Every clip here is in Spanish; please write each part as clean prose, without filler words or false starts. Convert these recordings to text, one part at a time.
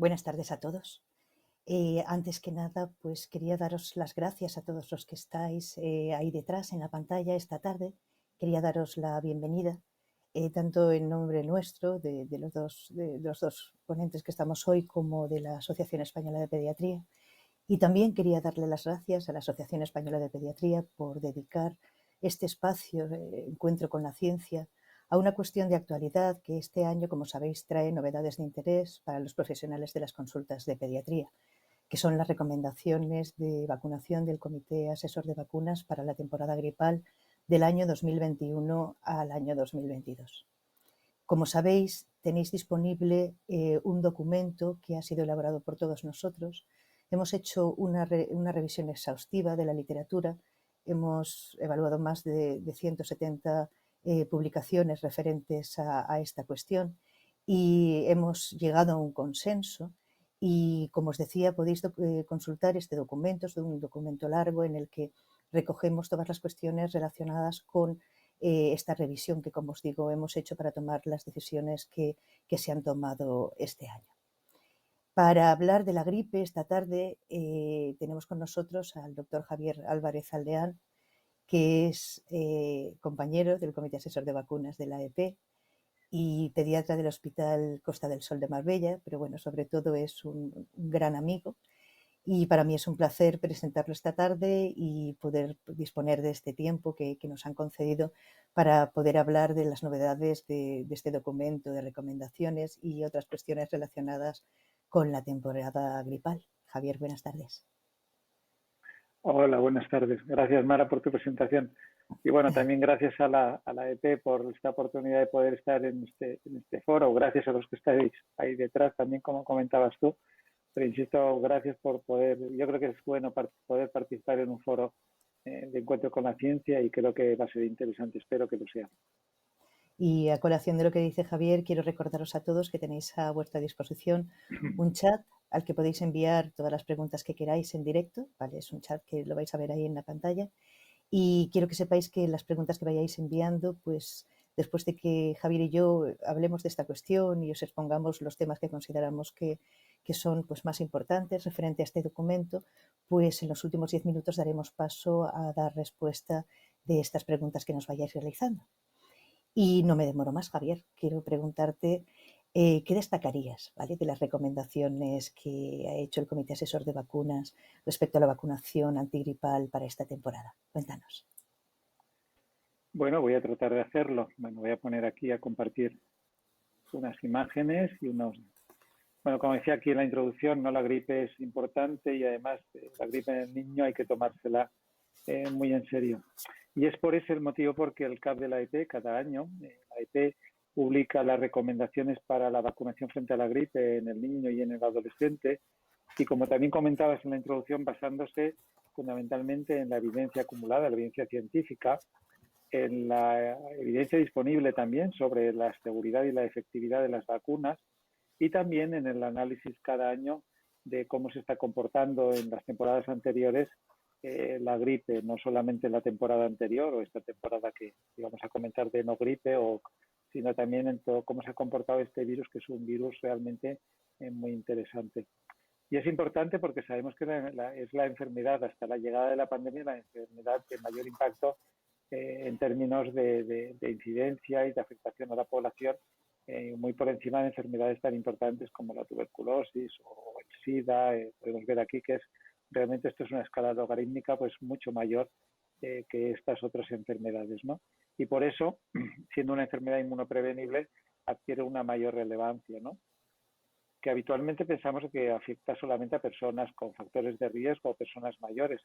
Buenas tardes a todos. Antes que nada, pues quería daros las gracias a todos los que estáis ahí detrás en la pantalla esta tarde. Quería daros la bienvenida, tanto en nombre nuestro, de los dos ponentes que estamos hoy, como de la Asociación Española de Pediatría. Y también quería darle las gracias a la Asociación Española de Pediatría por dedicar este espacio, Encuentro con la Ciencia, a una cuestión de actualidad que este año, como sabéis, trae novedades de interés para los profesionales de las consultas de pediatría, que son las recomendaciones de vacunación del Comité Asesor de Vacunas para la temporada gripal del año 2021 al año 2022. Como sabéis, tenéis disponible un documento que ha sido elaborado por todos nosotros. Hemos hecho una revisión exhaustiva de la literatura, hemos evaluado más de 170 publicaciones referentes a esta cuestión y hemos llegado a un consenso. Y, como os decía, podéis consultar este documento. Es un documento largo en el que recogemos todas las cuestiones relacionadas con esta revisión que, como os digo, hemos hecho para tomar las decisiones que se han tomado este año. Para hablar de la gripe esta tarde tenemos con nosotros al doctor Javier Álvarez Aldeán, que es compañero del Comité Asesor de Vacunas de la AEP y pediatra del Hospital Costa del Sol de Marbella, pero bueno, sobre todo es un gran amigo. Y para mí es un placer presentarlo esta tarde y poder disponer de este tiempo que nos han concedido para poder hablar de las novedades de este documento de recomendaciones y otras cuestiones relacionadas con la temporada gripal. Javier, buenas tardes. Hola, buenas tardes. Gracias, Mara, por tu presentación. Y bueno, también gracias a la EP por esta oportunidad de poder estar en este foro. Gracias a los que estáis ahí detrás también, como comentabas tú. Pero insisto, gracias por poder, yo creo que es bueno poder participar en un foro de encuentro con la ciencia y creo que va a ser interesante. Espero que lo sea. Y a colación de lo que dice Javier, quiero recordaros a todos que tenéis a vuestra disposición un chat al que podéis enviar todas las preguntas que queráis en directo, ¿vale? Es un chat que lo vais a ver ahí en la pantalla. Y quiero que sepáis que las preguntas que vayáis enviando, pues después de que Javier y yo hablemos de esta cuestión y os expongamos los temas que consideramos que son pues más importantes referente a este documento, pues en los últimos 10 minutos daremos paso a dar respuesta de estas preguntas que nos vayáis realizando. Y no me demoro más, Javier. Quiero preguntarte qué destacarías, ¿vale?, de las recomendaciones que ha hecho el Comité Asesor de Vacunas respecto a la vacunación antigripal para esta temporada. Cuéntanos. Bueno, voy a tratar de hacerlo. Bueno, voy a poner aquí a compartir unas imágenes y unos... Bueno, como decía aquí en la introducción, ¿no? La gripe es importante y además la gripe en el niño hay que tomársela muy en serio. Y es por ese el motivo porque el CAP de la EP cada año, la EP publica las recomendaciones para la vacunación frente a la gripe en el niño y en el adolescente. Y como también comentabas en la introducción, basándose fundamentalmente en la evidencia acumulada, la evidencia científica, en la evidencia disponible también sobre la seguridad y la efectividad de las vacunas y también en el análisis cada año de cómo se está comportando en las temporadas anteriores la gripe, no solamente en la temporada anterior o esta temporada que íbamos a comentar de no gripe, sino también en todo cómo se ha comportado este virus, que es un virus realmente muy interesante. Y es importante porque sabemos que es la enfermedad, hasta la llegada de la pandemia, la enfermedad de mayor impacto en términos de incidencia y de afectación a la población, muy por encima de enfermedades tan importantes como la tuberculosis o el SIDA. Podemos ver aquí que realmente esto es una escala logarítmica pues mucho mayor que estas otras enfermedades, ¿no? Y por eso, siendo una enfermedad inmunoprevenible, adquiere una mayor relevancia, ¿no? Que habitualmente pensamos que afecta solamente a personas con factores de riesgo o personas mayores,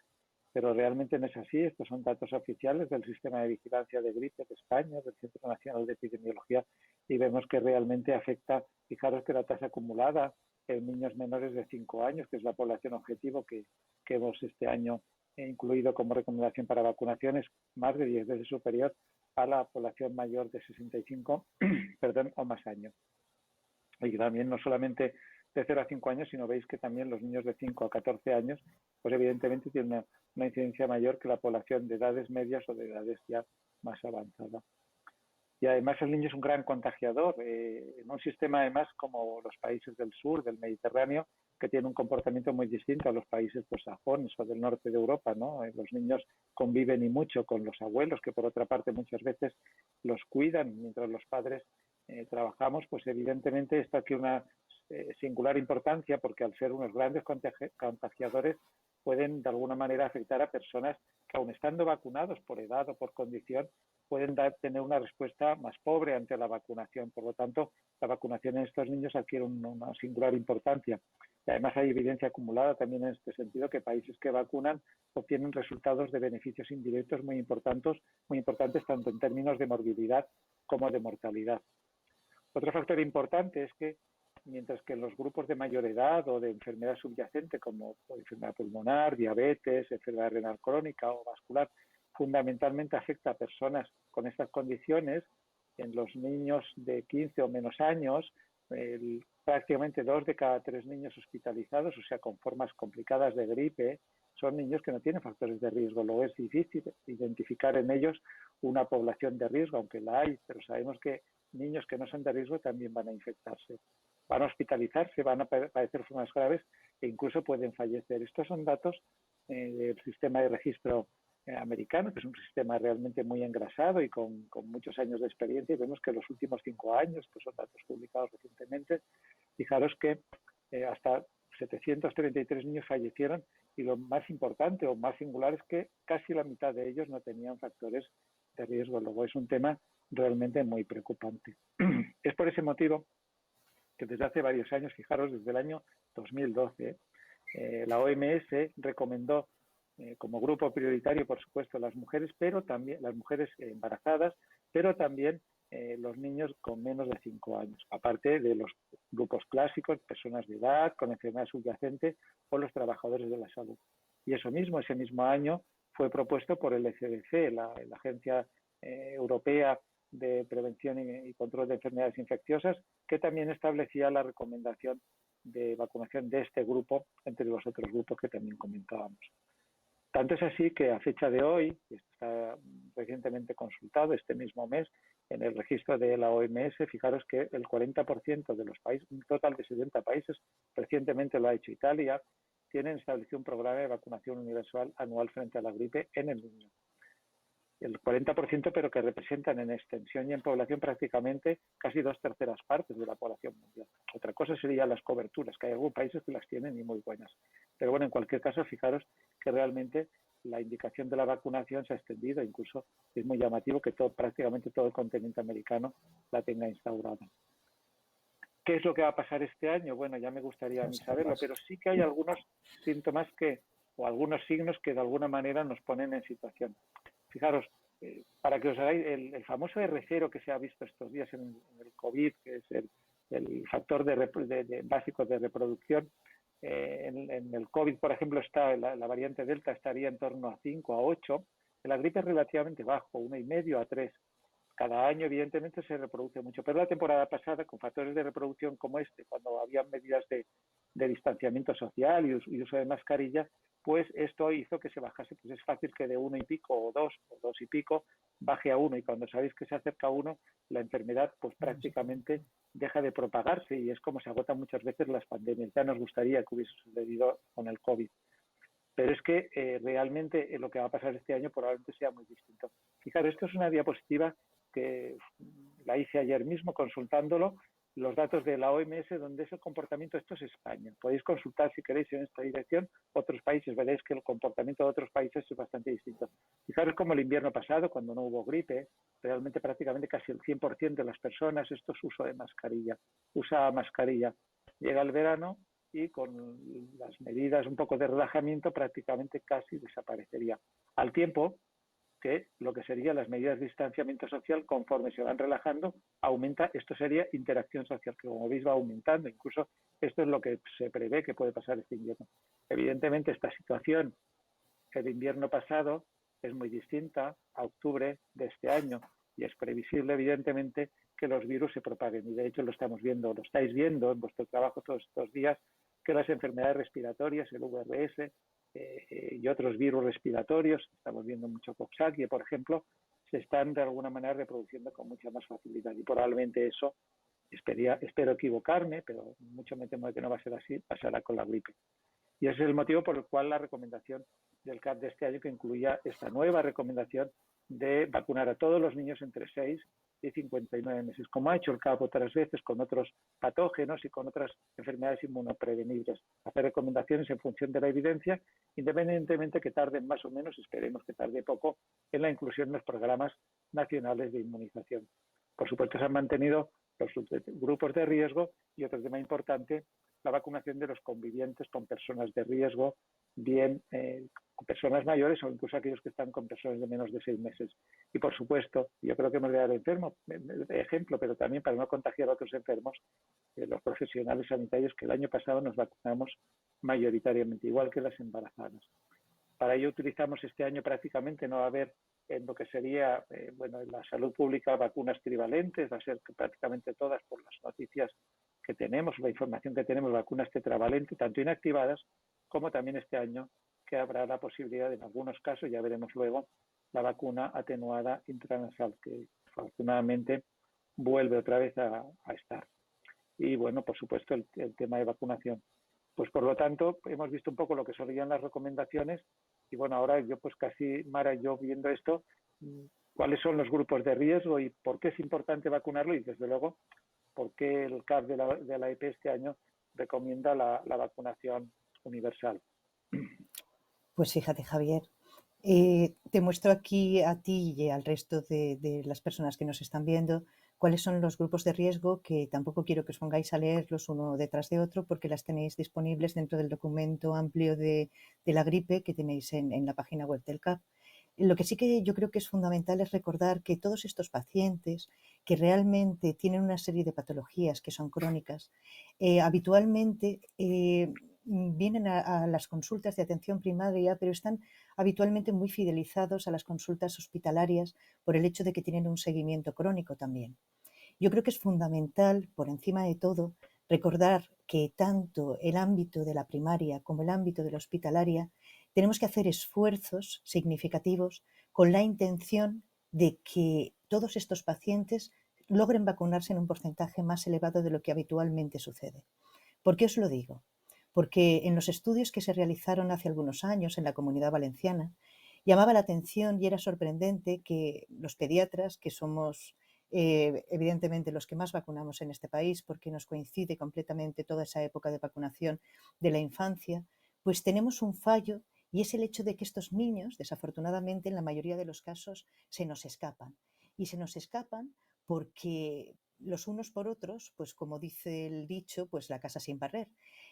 pero realmente no es así. Estos son datos oficiales del Sistema de Vigilancia de Gripe de España, del Centro Nacional de Epidemiología, y vemos que realmente afecta. Fijaros que la tasa acumulada en niños menores de 5 años, que es la población objetivo que hemos este año incluido como recomendación para vacunación, es más de 10 veces superior a la población mayor de 65 o más años. Y también no solamente de 0 a 5 años, sino veis que también los niños de 5 a 14 años, pues evidentemente tienen una incidencia mayor que la población de edades medias o de edades ya más avanzadas. Y además el niño es un gran contagiador, en un sistema además como los países del sur, del Mediterráneo, que tiene un comportamiento muy distinto a los países pues, sajones o del norte de Europa, ¿no? Los niños conviven y mucho con los abuelos, que por otra parte muchas veces los cuidan mientras los padres trabajamos, pues evidentemente esto aquí una singular importancia porque al ser unos grandes contagiadores pueden de alguna manera afectar a personas que aun estando vacunados por edad o por condición pueden tener una respuesta más pobre ante la vacunación. Por lo tanto, la vacunación en estos niños adquiere una singular importancia. Y además hay evidencia acumulada también en este sentido que países que vacunan obtienen resultados de beneficios indirectos muy importantes tanto en términos de morbilidad como de mortalidad. Otro factor importante es que mientras que en los grupos de mayor edad o de enfermedad subyacente como enfermedad pulmonar, diabetes, enfermedad renal crónica o vascular, fundamentalmente afecta a personas con estas condiciones, en los niños de 15 o menos años, prácticamente 2 de cada 3 niños hospitalizados, o sea, con formas complicadas de gripe, son niños que no tienen factores de riesgo. Luego es difícil identificar en ellos una población de riesgo, aunque la hay, pero sabemos que niños que no son de riesgo también van a infectarse, van a hospitalizarse, van a padecer formas graves e incluso pueden fallecer. Estos son datos del sistema de registro americano, que es un sistema realmente muy engrasado y con muchos años de experiencia, y vemos que en los últimos 5 años, que son datos publicados recientemente, fijaros que hasta 733 niños fallecieron y lo más importante o más singular es que casi la mitad de ellos no tenían factores de riesgo. Luego es un tema realmente muy preocupante. Es por ese motivo que desde hace varios años, fijaros, desde el año 2012, la OMS recomendó como grupo prioritario, por supuesto, las mujeres, pero también las mujeres embarazadas, pero también los niños con menos de 5 años, aparte de los grupos clásicos, personas de edad, con enfermedad subyacente o los trabajadores de la salud. Y eso mismo, ese mismo año, fue propuesto por el ECDC, la Agencia Europea de Prevención y Control de Enfermedades Infecciosas, que también establecía la recomendación de vacunación de este grupo entre los otros grupos que también comentábamos. Tanto es así que a fecha de hoy, que está recientemente consultado este mismo mes, en el registro de la OMS, fijaros que el 40% de los países, un total de 70 países, recientemente lo ha hecho Italia, tienen establecido un programa de vacunación universal anual frente a la gripe en el niño. El 40%, pero que representan en extensión y en población prácticamente casi 2/3 partes de la población mundial. Otra cosa serían las coberturas, que hay algunos países que las tienen y muy buenas. Pero bueno, en cualquier caso, fijaros que realmente la indicación de la vacunación se ha extendido, incluso es muy llamativo que prácticamente todo el continente americano la tenga instaurada. ¿Qué es lo que va a pasar este año? Bueno, ya me gustaría a mí saberlo, pero sí que hay algunos síntomas o algunos signos que de alguna manera nos ponen en situación. Fijaros, para que os hagáis, el famoso R0 que se ha visto estos días en el COVID, que es el factor básico de reproducción, en el COVID, por ejemplo, está la variante Delta estaría en torno a 5 a 8, en la gripe es relativamente bajo, 1,5 a 3. Cada año, evidentemente, se reproduce mucho, pero la temporada pasada, con factores de reproducción como este, cuando había medidas de distanciamiento social y uso de mascarilla, pues esto hizo que se bajase. Pues es fácil que de 1 y pico o 2 y pico baje a 1, y cuando sabéis que se acerca a 1, la enfermedad pues prácticamente deja de propagarse, y es como se agotan muchas veces las pandemias. Ya nos gustaría que hubiese sucedido con el COVID. Pero es que realmente lo que va a pasar este año probablemente sea muy distinto. Fijaros, esto es una diapositiva que la hice ayer mismo consultándolo, los datos de la OMS, donde es el comportamiento. Esto es España. Podéis consultar si queréis en esta dirección otros países, veréis que el comportamiento de otros países es bastante distinto. Fijaros como el invierno pasado, cuando no hubo gripe, realmente prácticamente casi el 100% de las personas, esto es uso de mascarilla, usa mascarilla. Llega el verano y con las medidas un poco de relajamiento prácticamente casi desaparecería. Al tiempo que lo que serían las medidas de distanciamiento social, conforme se van relajando, aumenta. Esto sería interacción social, que como veis va aumentando. Incluso esto es lo que se prevé que puede pasar este invierno. Evidentemente esta situación el invierno pasado es muy distinta a octubre de este año, y es previsible evidentemente que los virus se propaguen, y de hecho lo estamos viendo, lo estáis viendo en vuestro trabajo todos estos días, que las enfermedades respiratorias, el VRS y otros virus respiratorios, estamos viendo mucho Coxsackie, por ejemplo, se están de alguna manera reproduciendo con mucha más facilidad. Y probablemente eso, espero equivocarme, pero mucho me temo de que no va a ser así, pasará con la gripe. Y ese es el motivo por el cual la recomendación del CAP de este año, que incluía esta nueva recomendación de vacunar a todos los niños entre 6 y 59 meses, como ha hecho el CAP otras veces con otros patógenos y con otras enfermedades inmunoprevenibles. Hacer recomendaciones en función de la evidencia, independientemente que tarden más o menos, esperemos que tarde poco, en la inclusión en los programas nacionales de inmunización. Por supuesto, se han mantenido los grupos de riesgo y otro tema importante, la vacunación de los convivientes con personas de riesgo, bien con personas mayores o incluso aquellos que están con personas de menos de 6 meses. Y por supuesto, yo creo que hemos de dar ejemplo, pero también para no contagiar a otros enfermos, los profesionales sanitarios que el año pasado nos vacunamos mayoritariamente, igual que las embarazadas. Para ello utilizamos este año prácticamente, no va a haber en lo que sería, bueno, en la salud pública vacunas trivalentes, va a ser prácticamente todas por las noticias que tenemos, la información que tenemos, vacunas tetravalentes, tanto inactivadas como también este año que habrá la posibilidad, en algunos casos, ya veremos luego, la vacuna atenuada intranasal, que afortunadamente vuelve otra vez a estar. Y bueno, por supuesto, el tema de vacunación. Pues por lo tanto, hemos visto un poco lo que solían las recomendaciones y bueno, ahora yo pues casi, Mara, yo viendo esto, cuáles son los grupos de riesgo y por qué es importante vacunarlo y desde luego por qué el CAP de la EP este año recomienda la vacunación universal. Pues fíjate, Javier, te muestro aquí a ti y al resto de las personas que nos están viendo cuáles son los grupos de riesgo, que tampoco quiero que os pongáis a leerlos uno detrás de otro porque las tenéis disponibles dentro del documento amplio de la gripe que tenéis en la página web del CAP. Lo que sí que yo creo que es fundamental es recordar que todos estos pacientes que realmente tienen una serie de patologías que son crónicas, habitualmente vienen a las consultas de atención primaria, pero están habitualmente muy fidelizados a las consultas hospitalarias por el hecho de que tienen un seguimiento crónico también. Yo creo que es fundamental, por encima de todo, recordar que tanto el ámbito de la primaria como el ámbito de la hospitalaria tenemos que hacer esfuerzos significativos con la intención de que todos estos pacientes logren vacunarse en un porcentaje más elevado de lo que habitualmente sucede. ¿Por qué os lo digo? Porque en los estudios que se realizaron hace algunos años en la Comunidad Valenciana, llamaba la atención y era sorprendente que los pediatras, que somos evidentemente los que más vacunamos en este país, porque nos coincide completamente toda esa época de vacunación de la infancia, pues tenemos un fallo y es el hecho de que estos niños, desafortunadamente, en la mayoría de los casos, se nos escapan. Y se nos escapan porque los unos por otros, pues como dice el dicho, pues la casa sin barrer.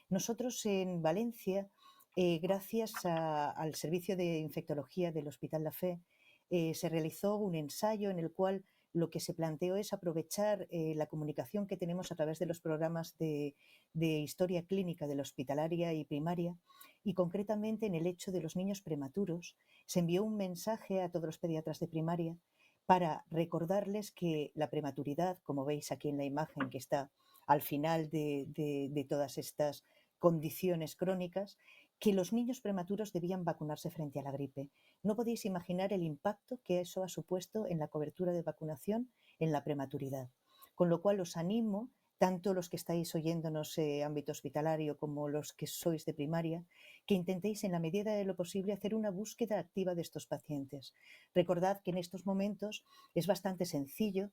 Nosotros en Valencia, gracias al servicio de infectología del Hospital La Fe, se realizó un ensayo en el cual lo que se planteó es aprovechar la comunicación que tenemos a través de los programas de historia clínica de la hospitalaria y primaria, y concretamente en el hecho de los niños prematuros. Se envió un mensaje a todos los pediatras de primaria para recordarles que la prematuridad, como veis aquí en la imagen que está al final de todas estas condiciones crónicas, que los niños prematuros debían vacunarse frente a la gripe. No podéis imaginar el impacto que eso ha supuesto en la cobertura de vacunación en la prematuridad. Con lo cual os animo, tanto los que estáis oyéndonos ámbito hospitalario como los que sois de primaria, que intentéis en la medida de lo posible hacer una búsqueda activa de estos pacientes. Recordad que en estos momentos es bastante sencillo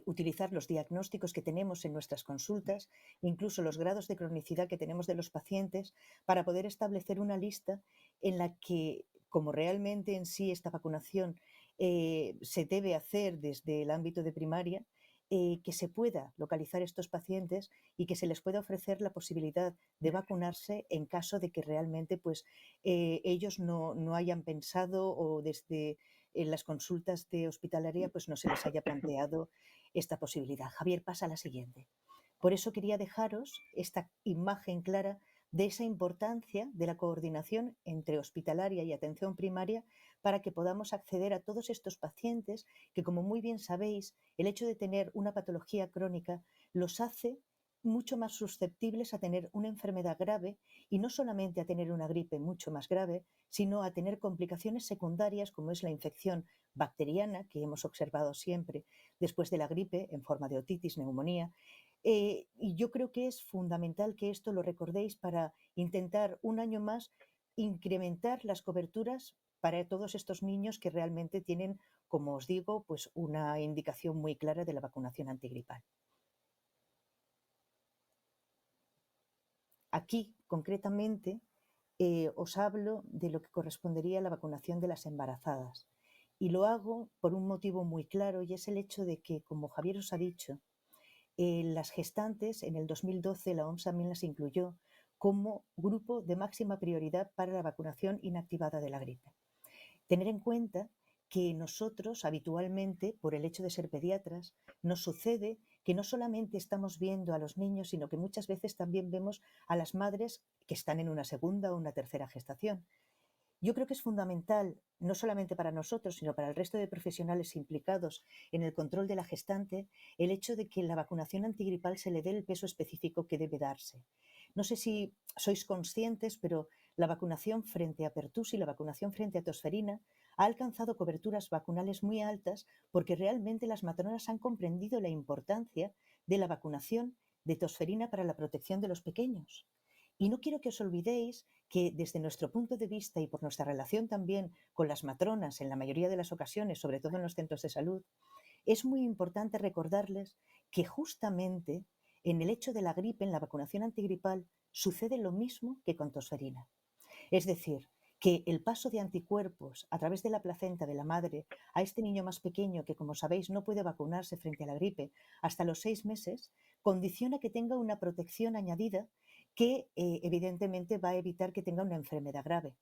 utilizar los diagnósticos que tenemos en nuestras consultas, incluso los grados de cronicidad que tenemos de los pacientes, para poder establecer una lista en la que, como realmente en sí esta vacunación se debe hacer desde el ámbito de primaria, que se pueda localizar estos pacientes y que se les pueda ofrecer la posibilidad de vacunarse en caso de que realmente pues, ellos no hayan pensado o desde en las consultas de hospitalaria pues no se les haya planteado esta posibilidad. Javier, pasa a la siguiente. Por eso quería dejaros esta imagen clara de esa importancia de la coordinación entre hospitalaria y atención primaria para que podamos acceder a todos estos pacientes que, como muy bien sabéis, el hecho de tener una patología crónica los hace mucho más susceptibles a tener una enfermedad grave y no solamente a tener una gripe mucho más grave, sino a tener complicaciones secundarias como es la infección bacteriana que hemos observado siempre después de la gripe en forma de otitis, neumonía. Y yo creo que es fundamental que esto lo recordéis para intentar un año más incrementar las coberturas para todos estos niños que realmente tienen, como os digo, pues una indicación muy clara de la vacunación antigripal. Aquí, concretamente, os hablo de lo que correspondería a la vacunación de las embarazadas. Y lo hago por un motivo muy claro y es el hecho de que, como Javier os ha dicho, las gestantes en el 2012 la OMS también las incluyó como grupo de máxima prioridad para la vacunación inactivada de la gripe. Tener en cuenta que nosotros habitualmente, por el hecho de ser pediatras, nos sucede que no solamente estamos viendo a los niños, sino que muchas veces también vemos a las madres que están en una segunda o una tercera gestación. Yo creo que es fundamental, no solamente para nosotros, sino para el resto de profesionales implicados en el control de la gestante, el hecho de que la vacunación antigripal se le dé el peso específico que debe darse. No sé si sois conscientes, pero la vacunación frente a pertussis y la vacunación frente a tosferina ha alcanzado coberturas vacunales muy altas porque realmente las matronas han comprendido la importancia de la vacunación de tosferina para la protección de los pequeños. Y no quiero que os olvidéis que desde nuestro punto de vista y por nuestra relación también con las matronas en la mayoría de las ocasiones, sobre todo en los centros de salud, es muy importante recordarles que justamente en el hecho de la gripe, en la vacunación antigripal, sucede lo mismo que con tosferina. Es decir, que el paso de anticuerpos a través de la placenta de la madre a este niño más pequeño que, como sabéis, no puede vacunarse frente a la gripe hasta los 6 meses, condiciona que tenga una protección añadida que evidentemente va a evitar que tenga una enfermedad grave.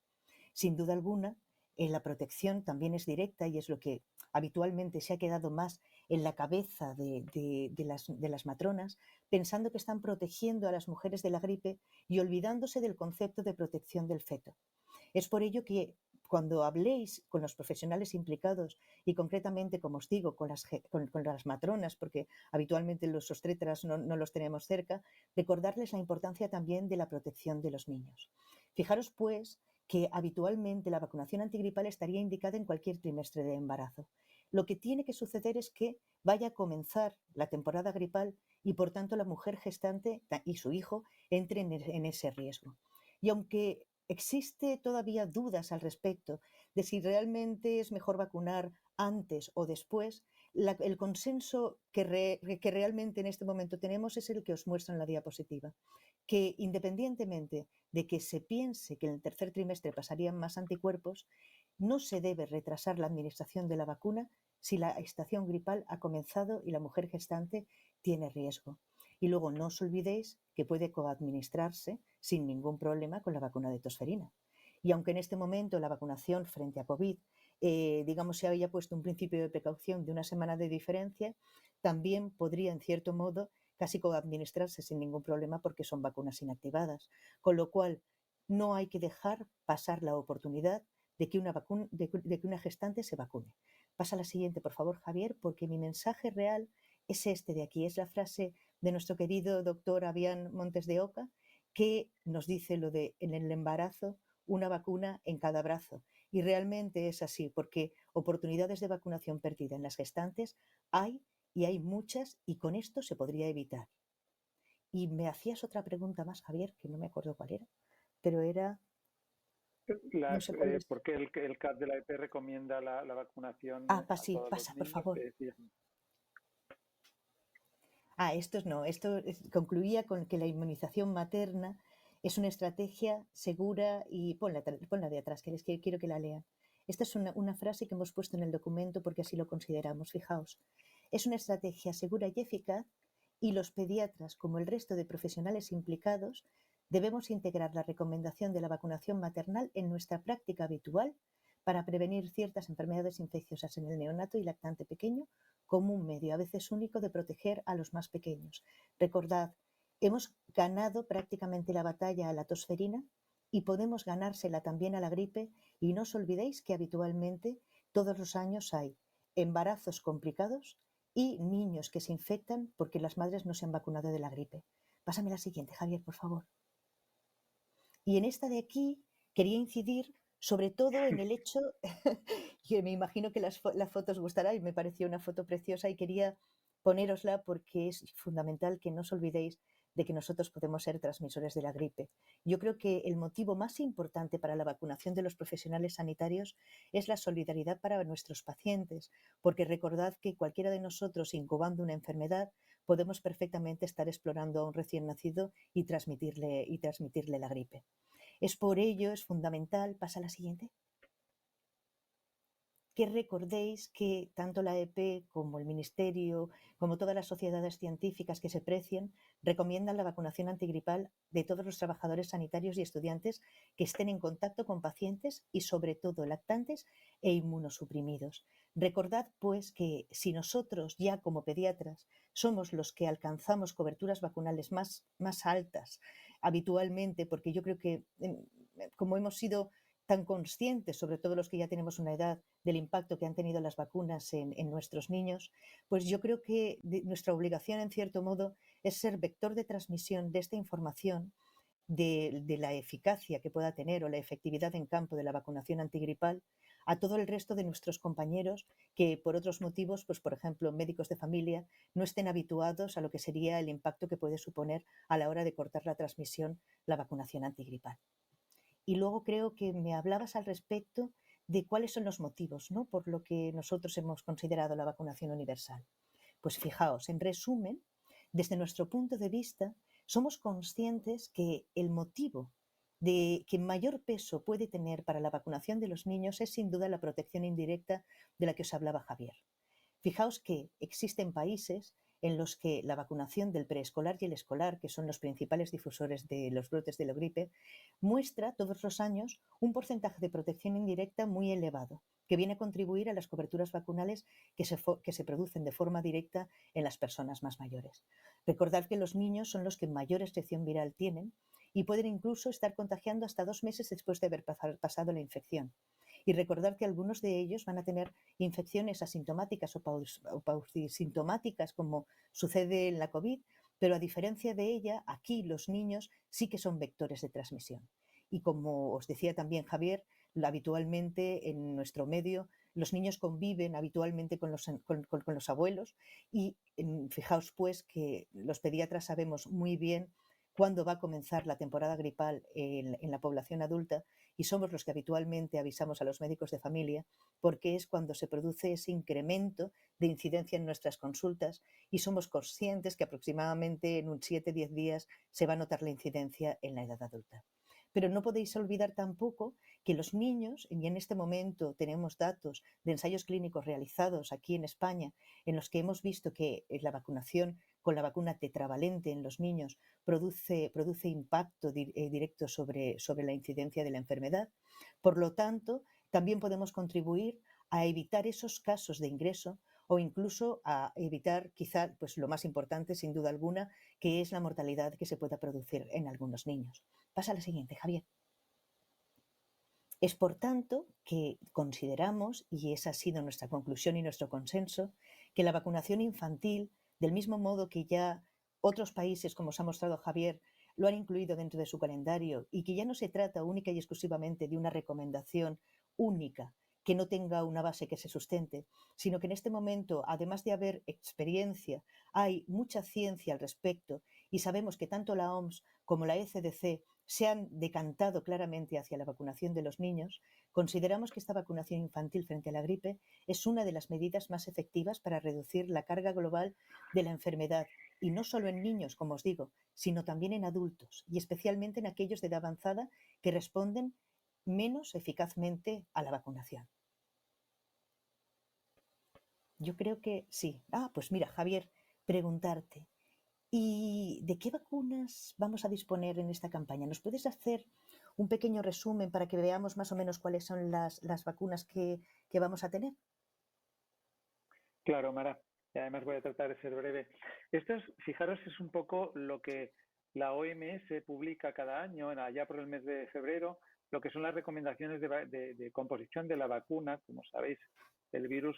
Sin duda alguna, la protección también es directa y es lo que habitualmente se ha quedado más en la cabeza de las matronas, pensando que están protegiendo a las mujeres de la gripe y olvidándose del concepto de protección del feto. Es por ello que cuando habléis con los profesionales implicados y concretamente, como os digo, con las matronas, porque habitualmente los obstetras no los tenemos cerca, recordarles la importancia también de la protección de los niños. Fijaros, pues, que habitualmente la vacunación antigripal estaría indicada en cualquier trimestre de embarazo. Lo que tiene que suceder es que vaya a comenzar la temporada gripal y, por tanto, la mujer gestante y su hijo entren en ese riesgo. Y aunque existe todavía dudas al respecto de si realmente es mejor vacunar antes o después, el consenso que realmente en este momento tenemos es el que os muestro en la diapositiva, que independientemente de que se piense que en el tercer trimestre pasarían más anticuerpos, no se debe retrasar la administración de la vacuna si la estación gripal ha comenzado y la mujer gestante tiene riesgo. Y luego no os olvidéis que puede coadministrarse sin ningún problema con la vacuna de tosferina. Y aunque en este momento la vacunación frente a COVID, digamos, se haya puesto un principio de precaución de una semana de diferencia, también podría, en cierto modo, casi coadministrarse sin ningún problema porque son vacunas inactivadas. Con lo cual, no hay que dejar pasar la oportunidad de que una gestante se vacune. Pasa a la siguiente, por favor, Javier, porque mi mensaje real es este de aquí, es la frase de nuestro querido doctor Avian Montes de Oca, que nos dice lo de en el embarazo, una vacuna en cada brazo. Y realmente es así, porque oportunidades de vacunación perdida en las gestantes hay y hay muchas y con esto se podría evitar. Y me hacías otra pregunta más, Javier, que no me acuerdo cuál era, pero era, no sé cuál es. ¿Por qué el CAP de la EP recomienda la vacunación a Sí, todos los pasa, por niños? favor. Concluía con que la inmunización materna es una estrategia segura y ponla de atrás, que quiero que la lean. Esta es una frase que hemos puesto en el documento porque así lo consideramos, fijaos. Es una estrategia segura y eficaz y los pediatras, como el resto de profesionales implicados, debemos integrar la recomendación de la vacunación maternal en nuestra práctica habitual para prevenir ciertas enfermedades infecciosas en el neonato y lactante pequeño como un medio, a veces único, de proteger a los más pequeños. Recordad, hemos ganado prácticamente la batalla a la tosferina y podemos ganársela también a la gripe y no os olvidéis que habitualmente todos los años hay embarazos complicados y niños que se infectan porque las madres no se han vacunado de la gripe. Pásame la siguiente, Javier, por favor. Y en esta de aquí quería incidir sobre todo en el hecho, que me imagino que la foto os gustará y me pareció una foto preciosa y quería ponérosla porque es fundamental que no os olvidéis de que nosotros podemos ser transmisores de la gripe. Yo creo que el motivo más importante para la vacunación de los profesionales sanitarios es la solidaridad para nuestros pacientes, porque recordad que cualquiera de nosotros incubando una enfermedad podemos perfectamente estar explorando a un recién nacido y transmitirle la gripe. Es por ello, es fundamental, pasa a la siguiente, que recordéis que tanto la EP como el Ministerio, como todas las sociedades científicas que se precien, recomiendan la vacunación antigripal de todos los trabajadores sanitarios y estudiantes que estén en contacto con pacientes y sobre todo lactantes e inmunosuprimidos. Recordad pues que si nosotros ya como pediatras somos los que alcanzamos coberturas vacunales más altas habitualmente, porque yo creo que como hemos sido tan conscientes, sobre todo los que ya tenemos una edad, del impacto que han tenido las vacunas en nuestros niños, pues yo creo que nuestra obligación, en cierto modo, es ser vector de transmisión de esta información, de la eficacia que pueda tener o la efectividad en campo de la vacunación antigripal a todo el resto de nuestros compañeros que por otros motivos, pues por ejemplo médicos de familia, no estén habituados a lo que sería el impacto que puede suponer a la hora de cortar la transmisión la vacunación antigripal. Y luego creo que me hablabas al respecto de cuáles son los motivos, ¿no?, por lo que nosotros hemos considerado la vacunación universal. Pues fijaos, en resumen, desde nuestro punto de vista, somos conscientes que el motivo de que mayor peso puede tener para la vacunación de los niños es sin duda la protección indirecta de la que os hablaba Javier. Fijaos que existen países en los que la vacunación del preescolar y el escolar, que son los principales difusores de los brotes de la gripe, muestra todos los años un porcentaje de protección indirecta muy elevado, que viene a contribuir a las coberturas vacunales que se producen de forma directa en las personas más mayores. Recordad que los niños son los que mayor excepción viral tienen y pueden incluso estar contagiando hasta 2 meses después de haber pasado la infección. Y recordar que algunos de ellos van a tener infecciones asintomáticas o pausintomáticas, como sucede en la COVID, pero a diferencia de ella, aquí los niños sí que son vectores de transmisión. Y como os decía también Javier, habitualmente en nuestro medio los niños conviven habitualmente con los abuelos y fijaos pues que los pediatras sabemos muy bien cuándo va a comenzar la temporada gripal en la población adulta y somos los que habitualmente avisamos a los médicos de familia porque es cuando se produce ese incremento de incidencia en nuestras consultas y somos conscientes que aproximadamente en un 7-10 días se va a notar la incidencia en la edad adulta. Pero no podéis olvidar tampoco que los niños, y en este momento tenemos datos de ensayos clínicos realizados aquí en España, en los que hemos visto que la vacunación con la vacuna tetravalente en los niños produce impacto directo sobre la incidencia de la enfermedad. Por lo tanto, también podemos contribuir a evitar esos casos de ingreso o incluso a evitar quizá pues lo más importante sin duda alguna, que es la mortalidad que se pueda producir en algunos niños. Pasa a la siguiente, Javier. Es por tanto que consideramos, y esa ha sido nuestra conclusión y nuestro consenso, que la vacunación infantil, del mismo modo que ya otros países, como os ha mostrado Javier, lo han incluido dentro de su calendario y que ya no se trata única y exclusivamente de una recomendación única que no tenga una base que se sustente, sino que en este momento, además de haber experiencia, hay mucha ciencia al respecto y sabemos que tanto la OMS como la ECDC se han decantado claramente hacia la vacunación de los niños. Consideramos que esta vacunación infantil frente a la gripe es una de las medidas más efectivas para reducir la carga global de la enfermedad, y no solo en niños, como os digo, sino también en adultos, y especialmente en aquellos de edad avanzada que responden menos eficazmente a la vacunación. Yo creo que sí. Pues mira, Javier, preguntarte, ¿y de qué vacunas vamos a disponer en esta campaña? ¿Nos puedes hacer un pequeño resumen para que veamos más o menos cuáles son las vacunas que vamos a tener? Claro, Mara. Y además voy a tratar de ser breve. Esto es, fijaros, es un poco lo que la OMS publica cada año, allá por el mes de febrero, lo que son las recomendaciones de composición de la vacuna. Como sabéis, el virus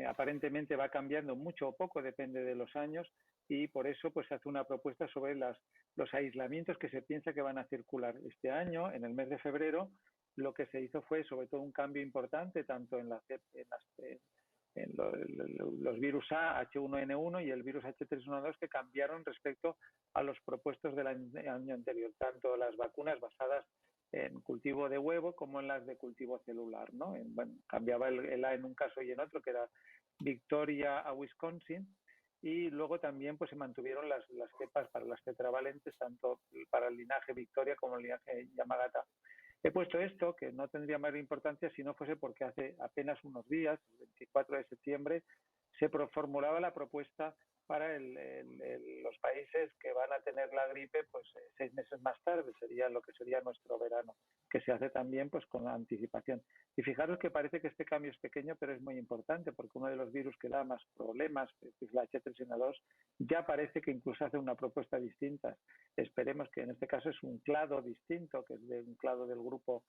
aparentemente va cambiando mucho o poco, depende de los años, y por eso pues se hace una propuesta sobre los aislamientos que se piensa que van a circular este año. En el mes de febrero lo que se hizo fue sobre todo un cambio importante tanto en los virus A, H1N1 y el virus H3N2 que cambiaron respecto a los propuestos del año anterior, tanto las vacunas basadas en cultivo de huevo como en las de cultivo celular, ¿no? Bueno, cambiaba el A en un caso y en otro, que era Victoria a Wisconsin, y luego también pues se mantuvieron las cepas para las tetravalentes, tanto para el linaje Victoria como el linaje Yamagata. He puesto esto, que no tendría mayor importancia si no fuese porque hace apenas unos días, el 24 de septiembre, se formulaba la propuesta para los países que van a tener la gripe pues 6 meses más tarde, sería lo que sería nuestro verano, que se hace también pues con anticipación. Y fijaros que parece que este cambio es pequeño, pero es muy importante, porque uno de los virus que da más problemas, que es la H3N2, ya parece que incluso hace una propuesta distinta. Esperemos que en este caso es un clado distinto, que es de un clado del grupo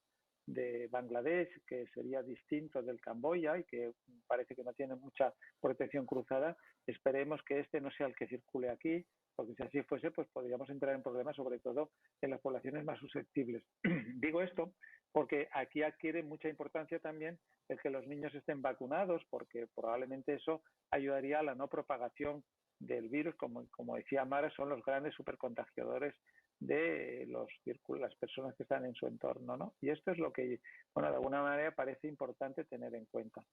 de Bangladesh, que sería distinto del Camboya y que parece que no tiene mucha protección cruzada. Esperemos que este no sea el que circule aquí, porque si así fuese, pues podríamos entrar en problemas, sobre todo en las poblaciones más susceptibles. Digo esto porque aquí adquiere mucha importancia también el que los niños estén vacunados, porque probablemente eso ayudaría a la no propagación del virus, como decía Mara, son los grandes supercontagiadores de las personas que están en su entorno, ¿no? Y esto es lo que, bueno, de alguna manera parece importante tener en cuenta.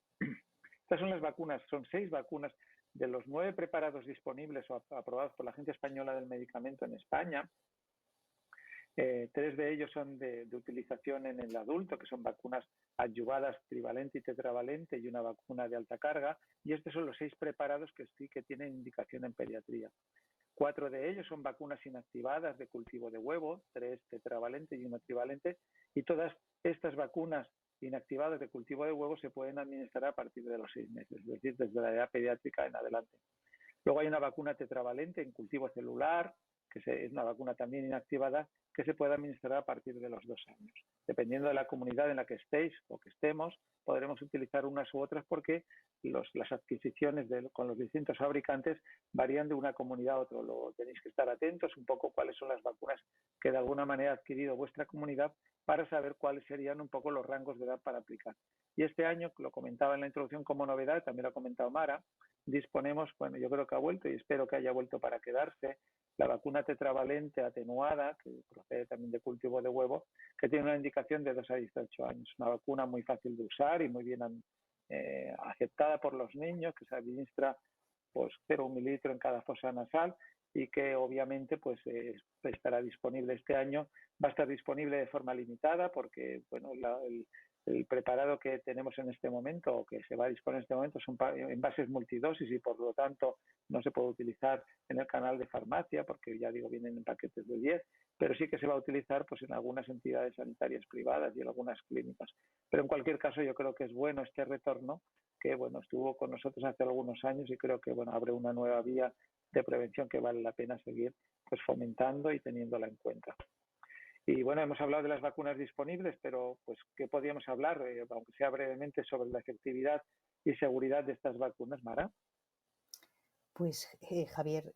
Estas son las vacunas, son 6 vacunas de los 9 preparados disponibles o aprobados por la Agencia Española del Medicamento en España. 3 de ellos son de utilización en el adulto, que son vacunas adyuvadas trivalente y tetravalente y una vacuna de alta carga, y estos son los 6 preparados que sí que tienen indicación en pediatría. 4 de ellos son vacunas inactivadas de cultivo de huevo, 3 tetravalente y 1 trivalente, y todas estas vacunas inactivadas de cultivo de huevo se pueden administrar a partir de los 6 meses, es decir, desde la edad pediátrica en adelante. Luego hay una vacuna tetravalente en cultivo celular, que es una vacuna también inactivada, que se puede administrar a partir de los 2 años. Dependiendo de la comunidad en la que estéis o que estemos, podremos utilizar unas u otras porque las adquisiciones con los distintos fabricantes varían de una comunidad a otra. Luego tenéis que estar atentos un poco cuáles son las vacunas que de alguna manera ha adquirido vuestra comunidad para saber cuáles serían un poco los rangos de edad para aplicar. Y este año, lo comentaba en la introducción como novedad, también lo ha comentado Mara, disponemos, bueno, yo creo que ha vuelto y espero que haya vuelto para quedarse, la vacuna tetravalente atenuada, que procede también de cultivo de huevo, que tiene una indicación de 2 a 18 años. Una vacuna muy fácil de usar y muy bien aceptada por los niños, que se administra pues 0,1 mililitro en cada fosa nasal y que obviamente pues estará disponible este año. Va a estar disponible de forma limitada porque bueno, el preparado que tenemos en este momento o que se va a disponer en este momento son envases multidosis y por lo tanto no se puede utilizar en el canal de farmacia porque ya digo vienen en paquetes de 10, pero sí que se va a utilizar pues en algunas entidades sanitarias privadas y en algunas clínicas. Pero en cualquier caso yo creo que es bueno este retorno que bueno estuvo con nosotros hace algunos años y creo que bueno abre una nueva vía de prevención que vale la pena seguir pues fomentando y teniéndola en cuenta. Y bueno, hemos hablado de las vacunas disponibles, pero pues ¿qué podríamos hablar, aunque sea brevemente, sobre la efectividad y seguridad de estas vacunas, Mara? Pues Javier,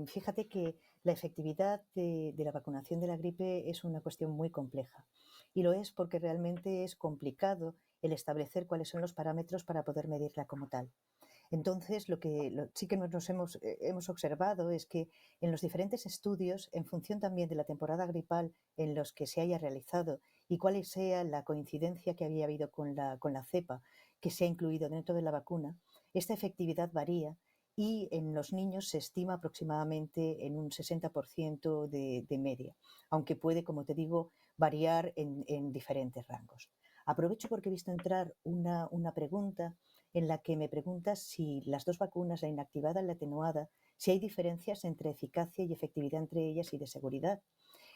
fíjate que la efectividad de la vacunación de la gripe es una cuestión muy compleja y lo es porque realmente es complicado el establecer cuáles son los parámetros para poder medirla como tal. Entonces, sí que hemos observado es que en los diferentes estudios, en función también de la temporada gripal en los que se haya realizado y cuál sea la coincidencia que había habido con la cepa que se ha incluido dentro de la vacuna, esta efectividad varía y en los niños se estima aproximadamente en un 60% de media, aunque puede, como te digo, variar en diferentes rangos. Aprovecho porque he visto entrar una pregunta en la que me preguntas si las 2 vacunas, la inactivada y la atenuada, si hay diferencias entre eficacia y efectividad entre ellas y de seguridad.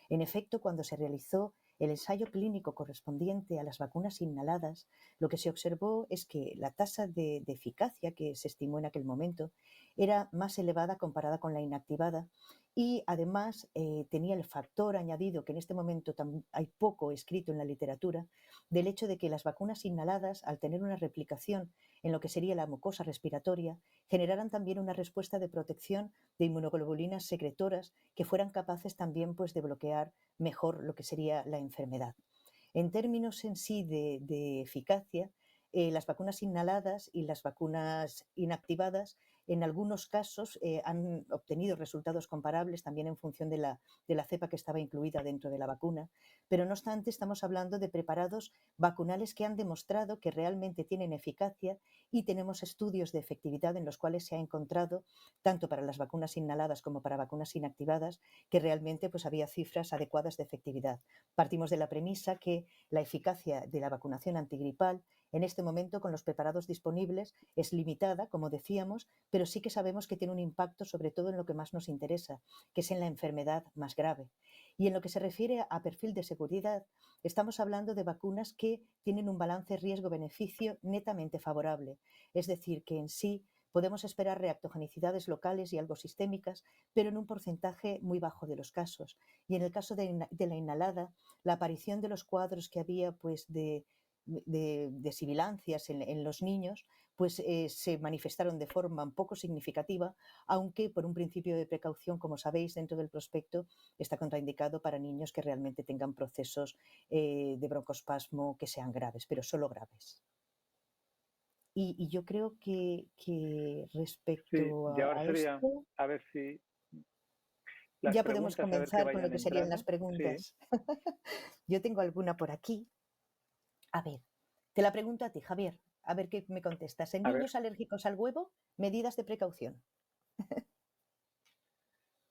En efecto, cuando se realizó el ensayo clínico correspondiente a las vacunas inhaladas, lo que se observó es que la tasa de eficacia que se estimó en aquel momento era más elevada comparada con la inactivada y además tenía el factor añadido, que en este momento hay poco escrito en la literatura, del hecho de que las vacunas inhaladas, al tener una replicación en lo que sería la mucosa respiratoria, generaran también una respuesta de protección de inmunoglobulinas secretoras que fueran capaces también pues, de bloquear mejor lo que sería la enfermedad. En términos en sí de eficacia, las vacunas inhaladas y las vacunas inactivadas en algunos casos han obtenido resultados comparables también en función de la cepa que estaba incluida dentro de la vacuna, pero no obstante estamos hablando de preparados vacunales que han demostrado que realmente tienen eficacia y tenemos estudios de efectividad en los cuales se ha encontrado, tanto para las vacunas inhaladas como para vacunas inactivadas, que realmente pues, había cifras adecuadas de efectividad. Partimos de la premisa que la eficacia de la vacunación antigripal en este momento, con los preparados disponibles, es limitada, como decíamos, pero sí que sabemos que tiene un impacto sobre todo en lo que más nos interesa, que es en la enfermedad más grave. Y en lo que se refiere a perfil de seguridad, estamos hablando de vacunas que tienen un balance riesgo-beneficio netamente favorable. Es decir, que en sí podemos esperar reactogenicidades locales y algo sistémicas, pero en un porcentaje muy bajo de los casos. Y en el caso de la inhalada, la aparición de los cuadros que había pues, de sibilancias en los niños, pues se manifestaron de forma un poco significativa, aunque por un principio de precaución, como sabéis, dentro del prospecto está contraindicado para niños que realmente tengan procesos de broncoespasmo que sean graves, pero solo graves. Y yo creo que Sí, respecto y ahora a sería esto, a ver si las ya podemos preguntas, a ver que comenzar con lo vayan que serían las entrando. Sí, preguntas. Yo tengo alguna por aquí. A ver, te la pregunto a ti, Javier. A ver qué me contestas. En a ver. niños alérgicos al huevo, medidas de precaución.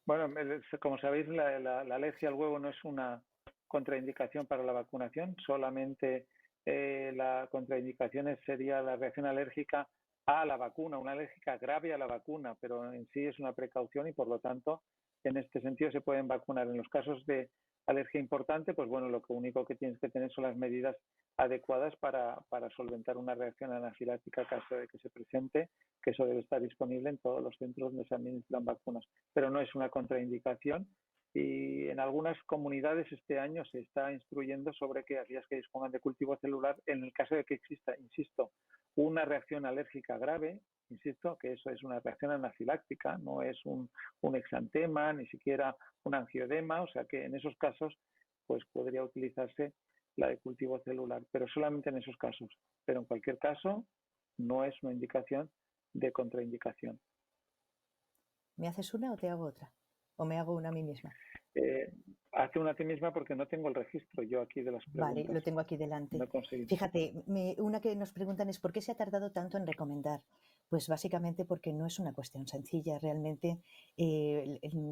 Bueno, como sabéis, la alergia al huevo no es una contraindicación para la vacunación, solamente la contraindicación sería la reacción alérgica a la vacuna, una alérgica grave a la vacuna, pero en sí es una precaución y por lo tanto en este sentido se pueden vacunar. En los casos de alergia importante, pues bueno, lo único que tienes que tener son las medidas adecuadas para solventar una reacción anafiláctica en caso de que se presente, que eso debe estar disponible en todos los centros donde se administran vacunas, pero no es una contraindicación. Y en algunas comunidades este año se está instruyendo sobre que aquellas que dispongan de cultivo celular, en el caso de que exista, insisto, una reacción alérgica grave, insisto, que eso es una reacción anafiláctica, no es un exantema, ni siquiera un angiodema, o sea que en esos casos pues podría utilizarse la de cultivo celular, pero solamente en esos casos. Pero en cualquier caso, no es una indicación de contraindicación. ¿Me haces una o te hago otra? ¿O me hago una a mí misma? Eh, Hace una a ti misma porque no tengo el registro yo aquí de las Vale, preguntas. lo tengo aquí No delante. he conseguido. Fíjate, una que nos preguntan es ¿por qué se ha tardado tanto en recomendar? Pues básicamente porque no es una cuestión sencilla. Realmente,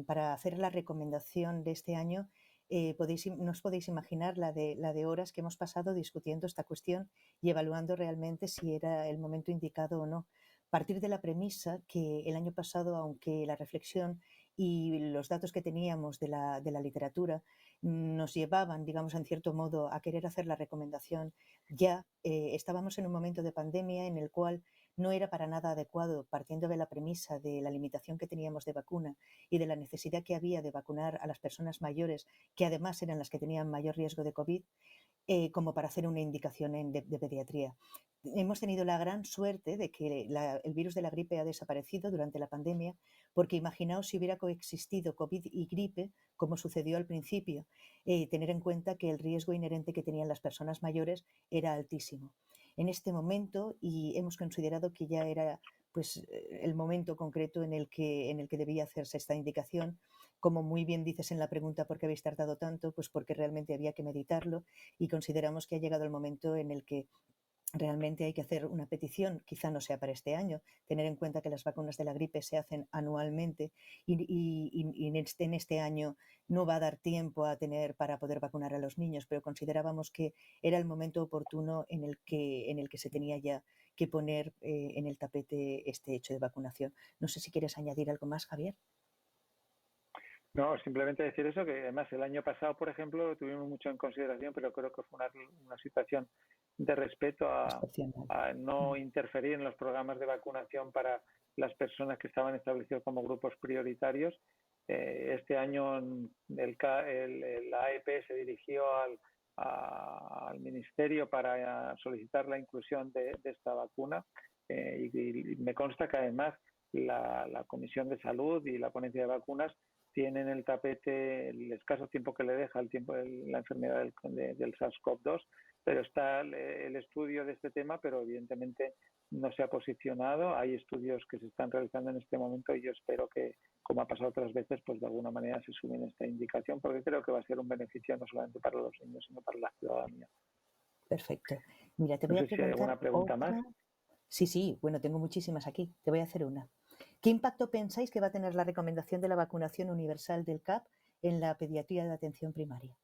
para hacer la recomendación de este año, no os podéis imaginar la de horas que hemos pasado discutiendo esta cuestión y evaluando realmente si era el momento indicado o no. Partir de la premisa que el año pasado, aunque la reflexión y los datos que teníamos de la literatura nos llevaban, digamos, en cierto modo, a querer hacer la recomendación, ya estábamos en un momento de pandemia en el cual no era para nada adecuado, partiendo de la premisa de la limitación que teníamos de vacuna y de la necesidad que había de vacunar a las personas mayores, que además eran las que tenían mayor riesgo de COVID, como para hacer una indicación de pediatría. Hemos tenido la gran suerte de que el virus de la gripe ha desaparecido durante la pandemia, porque imaginaos si hubiera coexistido COVID y gripe, como sucedió al principio, tener en cuenta que el riesgo inherente que tenían las personas mayores era altísimo. En este momento, y hemos considerado que ya era pues, el momento concreto en el que debía hacerse esta indicación, como muy bien dices en la pregunta ¿por qué habéis tardado tanto? Pues porque realmente había que meditarlo y consideramos que ha llegado el momento en el que realmente hay que hacer una petición, quizá no sea para este año, tener en cuenta que las vacunas de la gripe se hacen anualmente y en este año no va a dar tiempo para poder vacunar a los niños, pero considerábamos que era el momento oportuno en el que se tenía ya que poner en el tapete este hecho de vacunación. No sé si quieres añadir algo más, Javier. No, simplemente decir eso, que además el año pasado, por ejemplo, lo tuvimos mucho en consideración, pero creo que fue una situación de respeto Excepcional. a no interferir en los programas de vacunación para las personas que estaban establecidos como grupos prioritarios Este año la AEP se dirigió al Ministerio para solicitar la inclusión de esta vacuna y me consta que además la Comisión de Salud y la Ponencia de Vacunas tienen el tapete el escaso tiempo que le deja la enfermedad del SARS-CoV-2, pero está el estudio de este tema, pero evidentemente no se ha posicionado. Hay estudios que se están realizando en este momento y yo espero que, como ha pasado otras veces, pues de alguna manera se sumen esta indicación, porque creo que va a ser un beneficio no solamente para los niños, sino para la ciudadanía. Perfecto. Mira, te No voy a sé si hay preguntar alguna pregunta más. otra. Sí, bueno, tengo muchísimas aquí. Te voy a hacer una. ¿Qué impacto pensáis que va a tener la recomendación de la vacunación universal del CAP en la pediatría de atención primaria?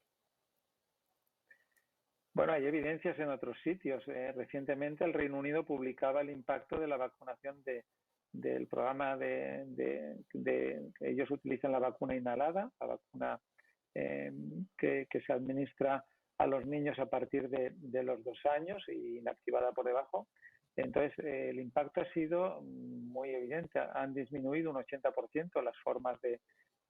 Bueno, hay evidencias en otros sitios. Recientemente el Reino Unido publicaba el impacto de la vacunación del programa ellos utilizan la vacuna inhalada, la vacuna que se administra a los niños a partir de los 2 años y inactivada por debajo. Entonces, el impacto ha sido muy evidente. Han disminuido un 80% las formas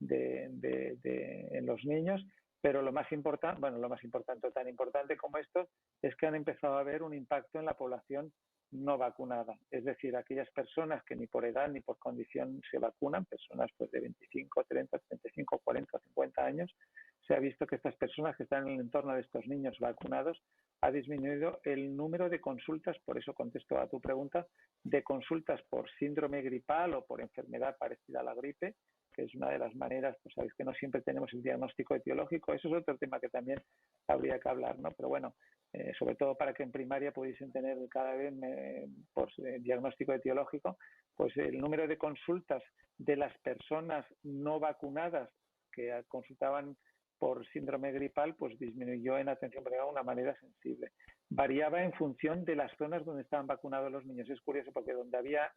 en los niños, pero lo más importante, tan importante como esto, es que han empezado a haber un impacto en la población no vacunada, es decir, aquellas personas que ni por edad ni por condición se vacunan, personas pues de 25, 30, 35, 40, 50 años, se ha visto que estas personas que están en el entorno de estos niños vacunados ha disminuido el número de consultas, por eso contesto a tu pregunta, de consultas por síndrome gripal o por enfermedad parecida a la gripe, que es una de las maneras, pues sabéis que no siempre tenemos el diagnóstico etiológico, eso es otro tema que también habría que hablar, ¿no? Pero bueno, sobre todo para que en primaria pudiesen tener cada vez por diagnóstico etiológico, pues el número de consultas de las personas no vacunadas que consultaban por síndrome gripal, pues disminuyó en atención primaria de una manera sensible. Variaba en función de las zonas donde estaban vacunados los niños. Es curioso porque donde había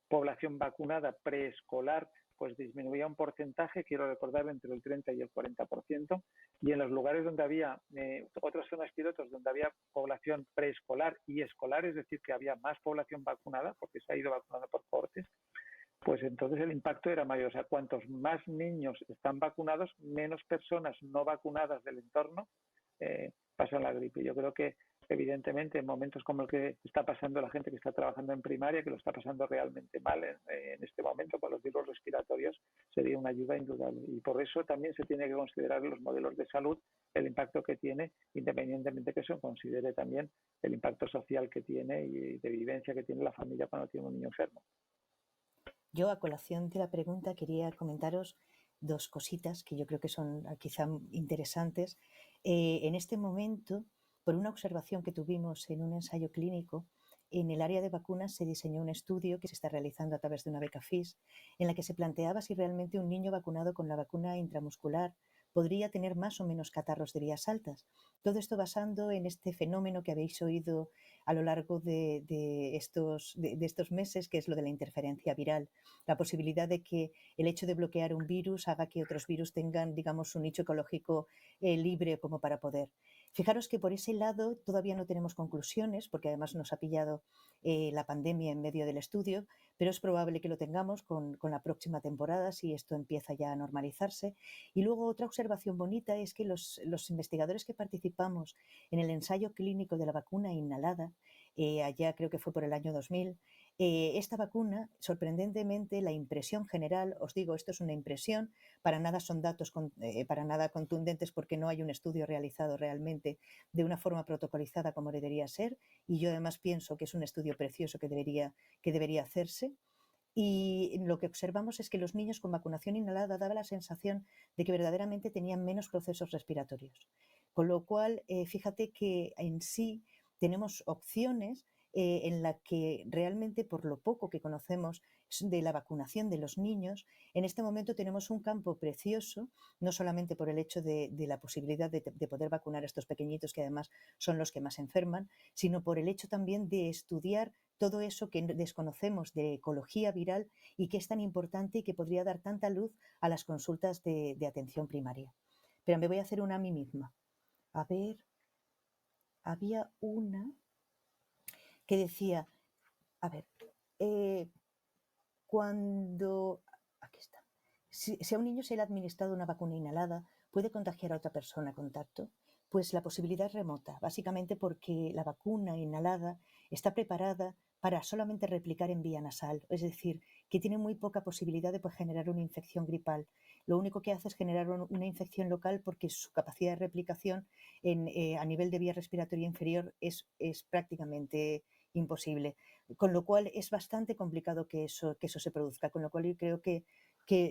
población vacunada preescolar, pues disminuía un porcentaje, quiero recordar, entre el 30 y el 40%, y en los lugares donde había otras zonas pilotos donde había población preescolar y escolar, es decir, que había más población vacunada, porque se ha ido vacunando por cortes, pues entonces el impacto era mayor. O sea, cuantos más niños están vacunados, menos personas no vacunadas del entorno pasan la gripe. Yo creo que evidentemente en momentos como el que está pasando la gente que está trabajando en primaria, que lo está pasando realmente mal en este momento con los virus respiratorios, sería una ayuda indudable. Y por eso también se tiene que considerar los modelos de salud, el impacto que tiene, independientemente que se considere también el impacto social que tiene y de vivencia que tiene la familia cuando tiene un niño enfermo. Yo, a colación de la pregunta, quería comentaros dos cositas que yo creo que son quizá interesantes. En este momento, por una observación que tuvimos en un ensayo clínico, en el área de vacunas se diseñó un estudio que se está realizando a través de una beca FIS, en la que se planteaba si realmente un niño vacunado con la vacuna intramuscular podría tener más o menos catarros de vías altas. Todo esto basando en este fenómeno que habéis oído a lo largo de estos meses, que es lo de la interferencia viral, la posibilidad de que el hecho de bloquear un virus haga que otros virus tengan, digamos, un nicho ecológico libre como para poder. Fijaros que por ese lado todavía no tenemos conclusiones, porque además nos ha pillado la pandemia en medio del estudio, pero es probable que lo tengamos con la próxima temporada si esto empieza ya a normalizarse. Y luego otra observación bonita es que los investigadores que participamos en el ensayo clínico de la vacuna inhalada, allá creo que fue por el año 2000, esta vacuna, sorprendentemente, la impresión general, os digo, esto es una impresión, para nada son datos para nada contundentes porque no hay un estudio realizado realmente de una forma protocolizada como debería ser, y yo además pienso que es un estudio precioso que debería hacerse. Y lo que observamos es que los niños con vacunación inhalada daba la sensación de que verdaderamente tenían menos procesos respiratorios. Con lo cual, fíjate que en sí tenemos opciones en la que realmente, por lo poco que conocemos de la vacunación de los niños, en este momento tenemos un campo precioso, no solamente por el hecho de la posibilidad de poder vacunar a estos pequeñitos, que además son los que más enferman, sino por el hecho también de estudiar todo eso que desconocemos de ecología viral y que es tan importante y que podría dar tanta luz a las consultas de atención primaria. Pero me voy a hacer una a mí misma. A ver, había una que decía, a ver, cuando, aquí está, Si a un niño se le ha administrado una vacuna inhalada, ¿puede contagiar a otra persona a contacto? Pues la posibilidad es remota, básicamente porque la vacuna inhalada está preparada para solamente replicar en vía nasal, es decir, que tiene muy poca posibilidad de generar una infección gripal. Lo único que hace es generar una infección local porque su capacidad de replicación a nivel de vía respiratoria inferior es prácticamente imposible. Con lo cual es bastante complicado que eso se produzca, con lo cual yo creo que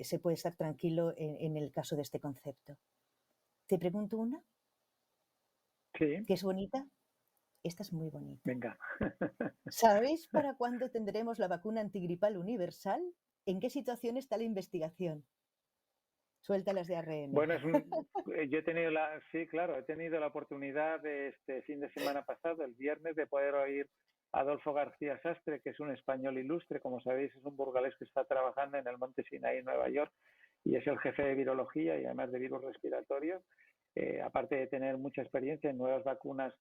se puede estar tranquilo en el caso de este concepto. Te pregunto una, Sí, ¿que es bonita? Esta es muy bonita. venga. ¿Sabéis para cuándo tendremos la vacuna antigripal universal? ¿En qué situación está la investigación? Suéltalas de ARN. Bueno, yo he tenido sí, claro, he tenido la oportunidad de este fin de semana pasado, el viernes, de poder oír a Adolfo García Sastre, que es un español ilustre, como sabéis, es un burgalés que está trabajando en el Monte Sinai en Nueva York y es el jefe de virología y además de virus respiratorios, aparte de tener mucha experiencia en nuevas vacunas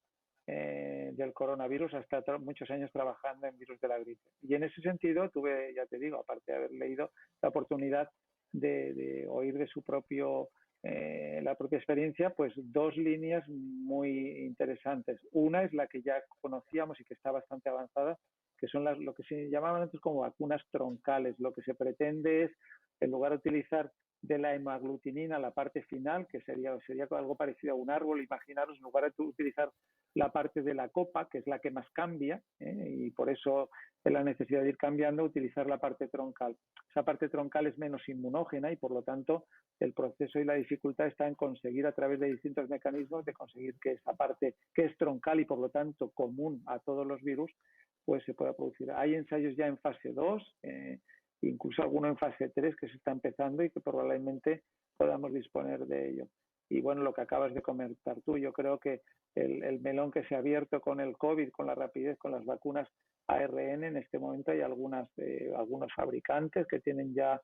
del coronavirus, hasta muchos años trabajando en virus de la gripe. Y en ese sentido tuve, ya te digo, aparte de haber leído, la oportunidad de oír de su propio la propia experiencia, pues dos líneas muy interesantes. Una es la que ya conocíamos y que está bastante avanzada, que son lo que se llamaban antes como vacunas troncales. Lo que se pretende es, en lugar de utilizar de la hemaglutinina la parte final, que sería algo parecido a un árbol, imaginaros, en lugar de utilizar la parte de la copa, que es la que más cambia, y por eso es la necesidad de ir cambiando, utilizar la parte troncal. Esa parte troncal es menos inmunógena y por lo tanto el proceso y la dificultad está en conseguir a través de distintos mecanismos de conseguir que esa parte que es troncal y por lo tanto común a todos los virus pues se pueda producir. Hay ensayos ya en fase 2, incluso alguno en fase 3 que se está empezando y que probablemente podamos disponer de ello. Y bueno, lo que acabas de comentar tú, yo creo que el melón que se ha abierto con el COVID, con la rapidez, con las vacunas ARN, en este momento hay algunos fabricantes que tienen ya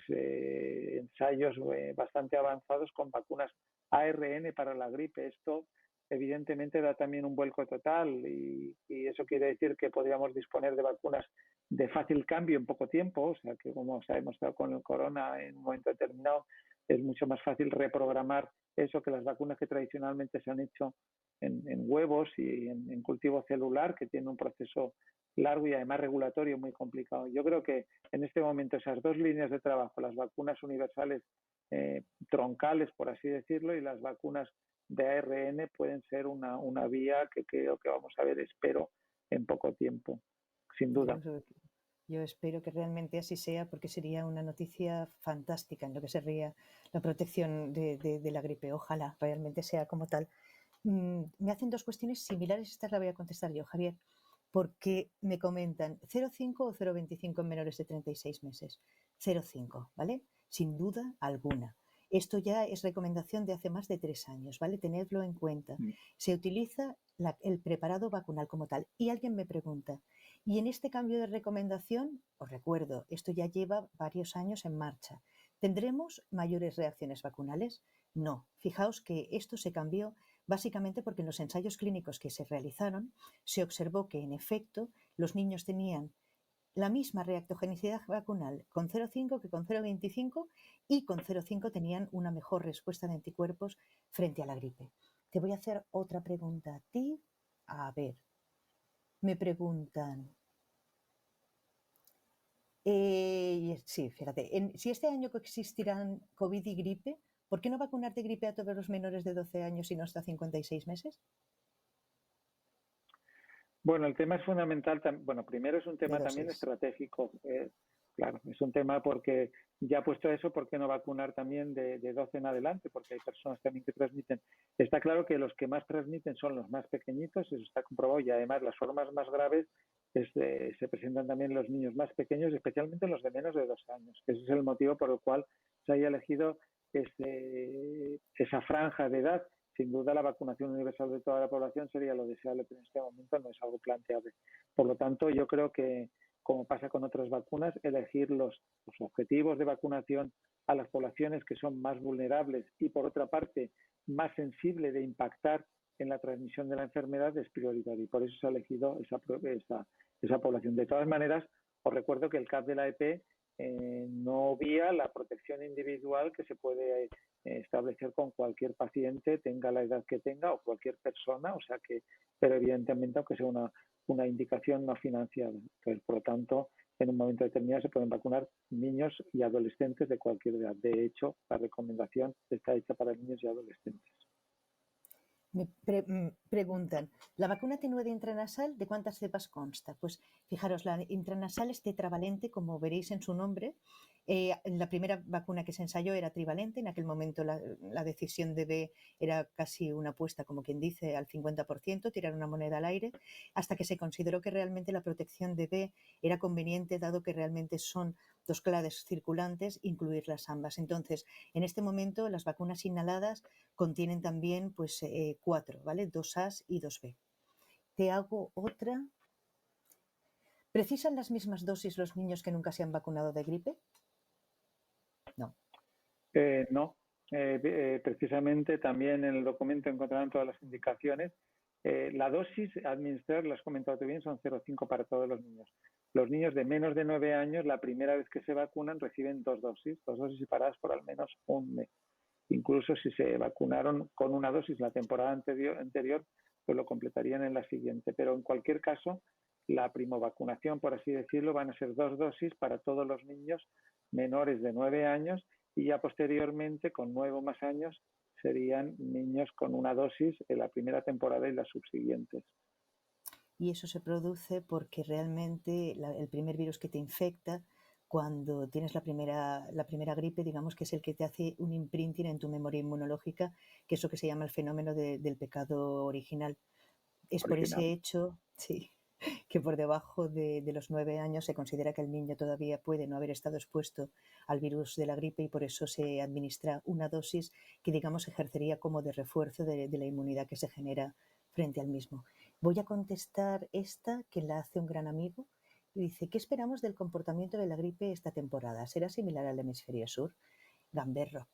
ensayos bastante avanzados con vacunas ARN para la gripe. Esto evidentemente da también un vuelco total y eso quiere decir que podríamos disponer de vacunas de fácil cambio en poco tiempo, o sea que como se ha demostrado con el corona en un momento determinado es mucho más fácil reprogramar eso que las vacunas que tradicionalmente se han hecho en huevos y en cultivo celular, que tiene un proceso largo y además regulatorio muy complicado. Yo creo que en este momento esas dos líneas de trabajo, las vacunas universales troncales, por así decirlo, y las vacunas de ARN pueden ser una vía que creo que vamos a ver, espero, en poco tiempo, sin duda. Yo espero que realmente así sea porque sería una noticia fantástica en lo que sería la protección de la gripe. Ojalá realmente sea como tal. Me hacen dos cuestiones similares, esta la voy a contestar yo, Javier, porque me comentan 0,5 o 0,25 en menores de 36 meses. 0,5, ¿vale? Sin duda alguna. Esto ya es recomendación de hace más de 3 años, ¿vale? Tenedlo en cuenta. Se utiliza el preparado vacunal como tal. Y alguien me pregunta, ¿y en este cambio de recomendación? Os recuerdo, esto ya lleva varios años en marcha. ¿Tendremos mayores reacciones vacunales? No. Fijaos que esto se cambió básicamente porque en los ensayos clínicos que se realizaron se observó que, en efecto, los niños tenían la misma reactogenicidad vacunal con 0,5 que con 0,25 y con 0,5 tenían una mejor respuesta de anticuerpos frente a la gripe. Te voy a hacer otra pregunta a ti. A ver, me preguntan, sí, fíjate, si este año coexistirán COVID y gripe, ¿por qué no vacunar de gripe a todos los menores de 12 años y no hasta 56 meses? Bueno, el tema es fundamental. Bueno, primero es un De tema también dosis. estratégico. Claro, es un tema porque ya puesto eso, ¿por qué no vacunar también de 12 en adelante? Porque hay personas también que transmiten. Está claro que los que más transmiten son los más pequeñitos, eso está comprobado, y además las formas más graves se presentan también en los niños más pequeños, especialmente en los de menos de 2 años. Ese es el motivo por el cual se haya elegido esa franja de edad. Sin duda la vacunación universal de toda la población sería lo deseable, pero en este momento no es algo planteable. Por lo tanto, yo creo que, como pasa con otras vacunas, elegir los objetivos de vacunación a las poblaciones que son más vulnerables y, por otra parte, más sensibles de impactar en la transmisión de la enfermedad es prioritario y por eso se ha elegido esa población. De todas maneras, os recuerdo que el CAP de la EP no obvia la protección individual que se puede establecer con cualquier paciente, tenga la edad que tenga o cualquier persona, o sea que, pero evidentemente aunque sea una indicación no financiada. Entonces, por lo tanto, en un momento determinado se pueden vacunar niños y adolescentes de cualquier edad. De hecho, la recomendación está hecha para niños y adolescentes. Me preguntan, ¿la vacuna tenuada intranasal de cuántas cepas consta? Pues fijaros, la intranasal es tetravalente, como veréis en su nombre. La primera vacuna que se ensayó era trivalente. En aquel momento la decisión de B era casi una apuesta, como quien dice, al 50%, tirar una moneda al aire, hasta que se consideró que realmente la protección de B era conveniente, dado que realmente son dos claves circulantes, incluirlas ambas. Entonces, en este momento, las vacunas inhaladas contienen también pues 4, ¿vale? 2A y 2B. Te hago otra. ¿Precisan las mismas dosis los niños que nunca se han vacunado de gripe? No. No. Precisamente también en el documento encontrarán todas las indicaciones. La dosis a administrar, lo has comentado tú bien, son 0,5 para todos los niños. Los niños de menos de 9 años, la primera vez que se vacunan, reciben dos dosis separadas por al menos un mes. Incluso si se vacunaron con una dosis la temporada anterior, pues lo completarían en la siguiente. Pero en cualquier caso, la primovacunación, por así decirlo, van a ser 2 dosis para todos los niños menores de 9 años y ya posteriormente, con 9 o más años, serían niños con una dosis en la primera temporada y las subsiguientes. Y eso se produce porque realmente el primer virus que te infecta cuando tienes la primera gripe, digamos que es el que te hace un imprinting en tu memoria inmunológica, que es lo que se llama el fenómeno del pecado original. Es por ese hecho, sí, que por debajo de los 9 años se considera que el niño todavía puede no haber estado expuesto al virus de la gripe y por eso se administra una dosis que, digamos, ejercería como de refuerzo de la inmunidad que se genera frente al mismo. Voy a contestar esta, que la hace un gran amigo, y dice, ¿qué esperamos del comportamiento de la gripe esta temporada? ¿Será similar al hemisferio sur? Gamberro.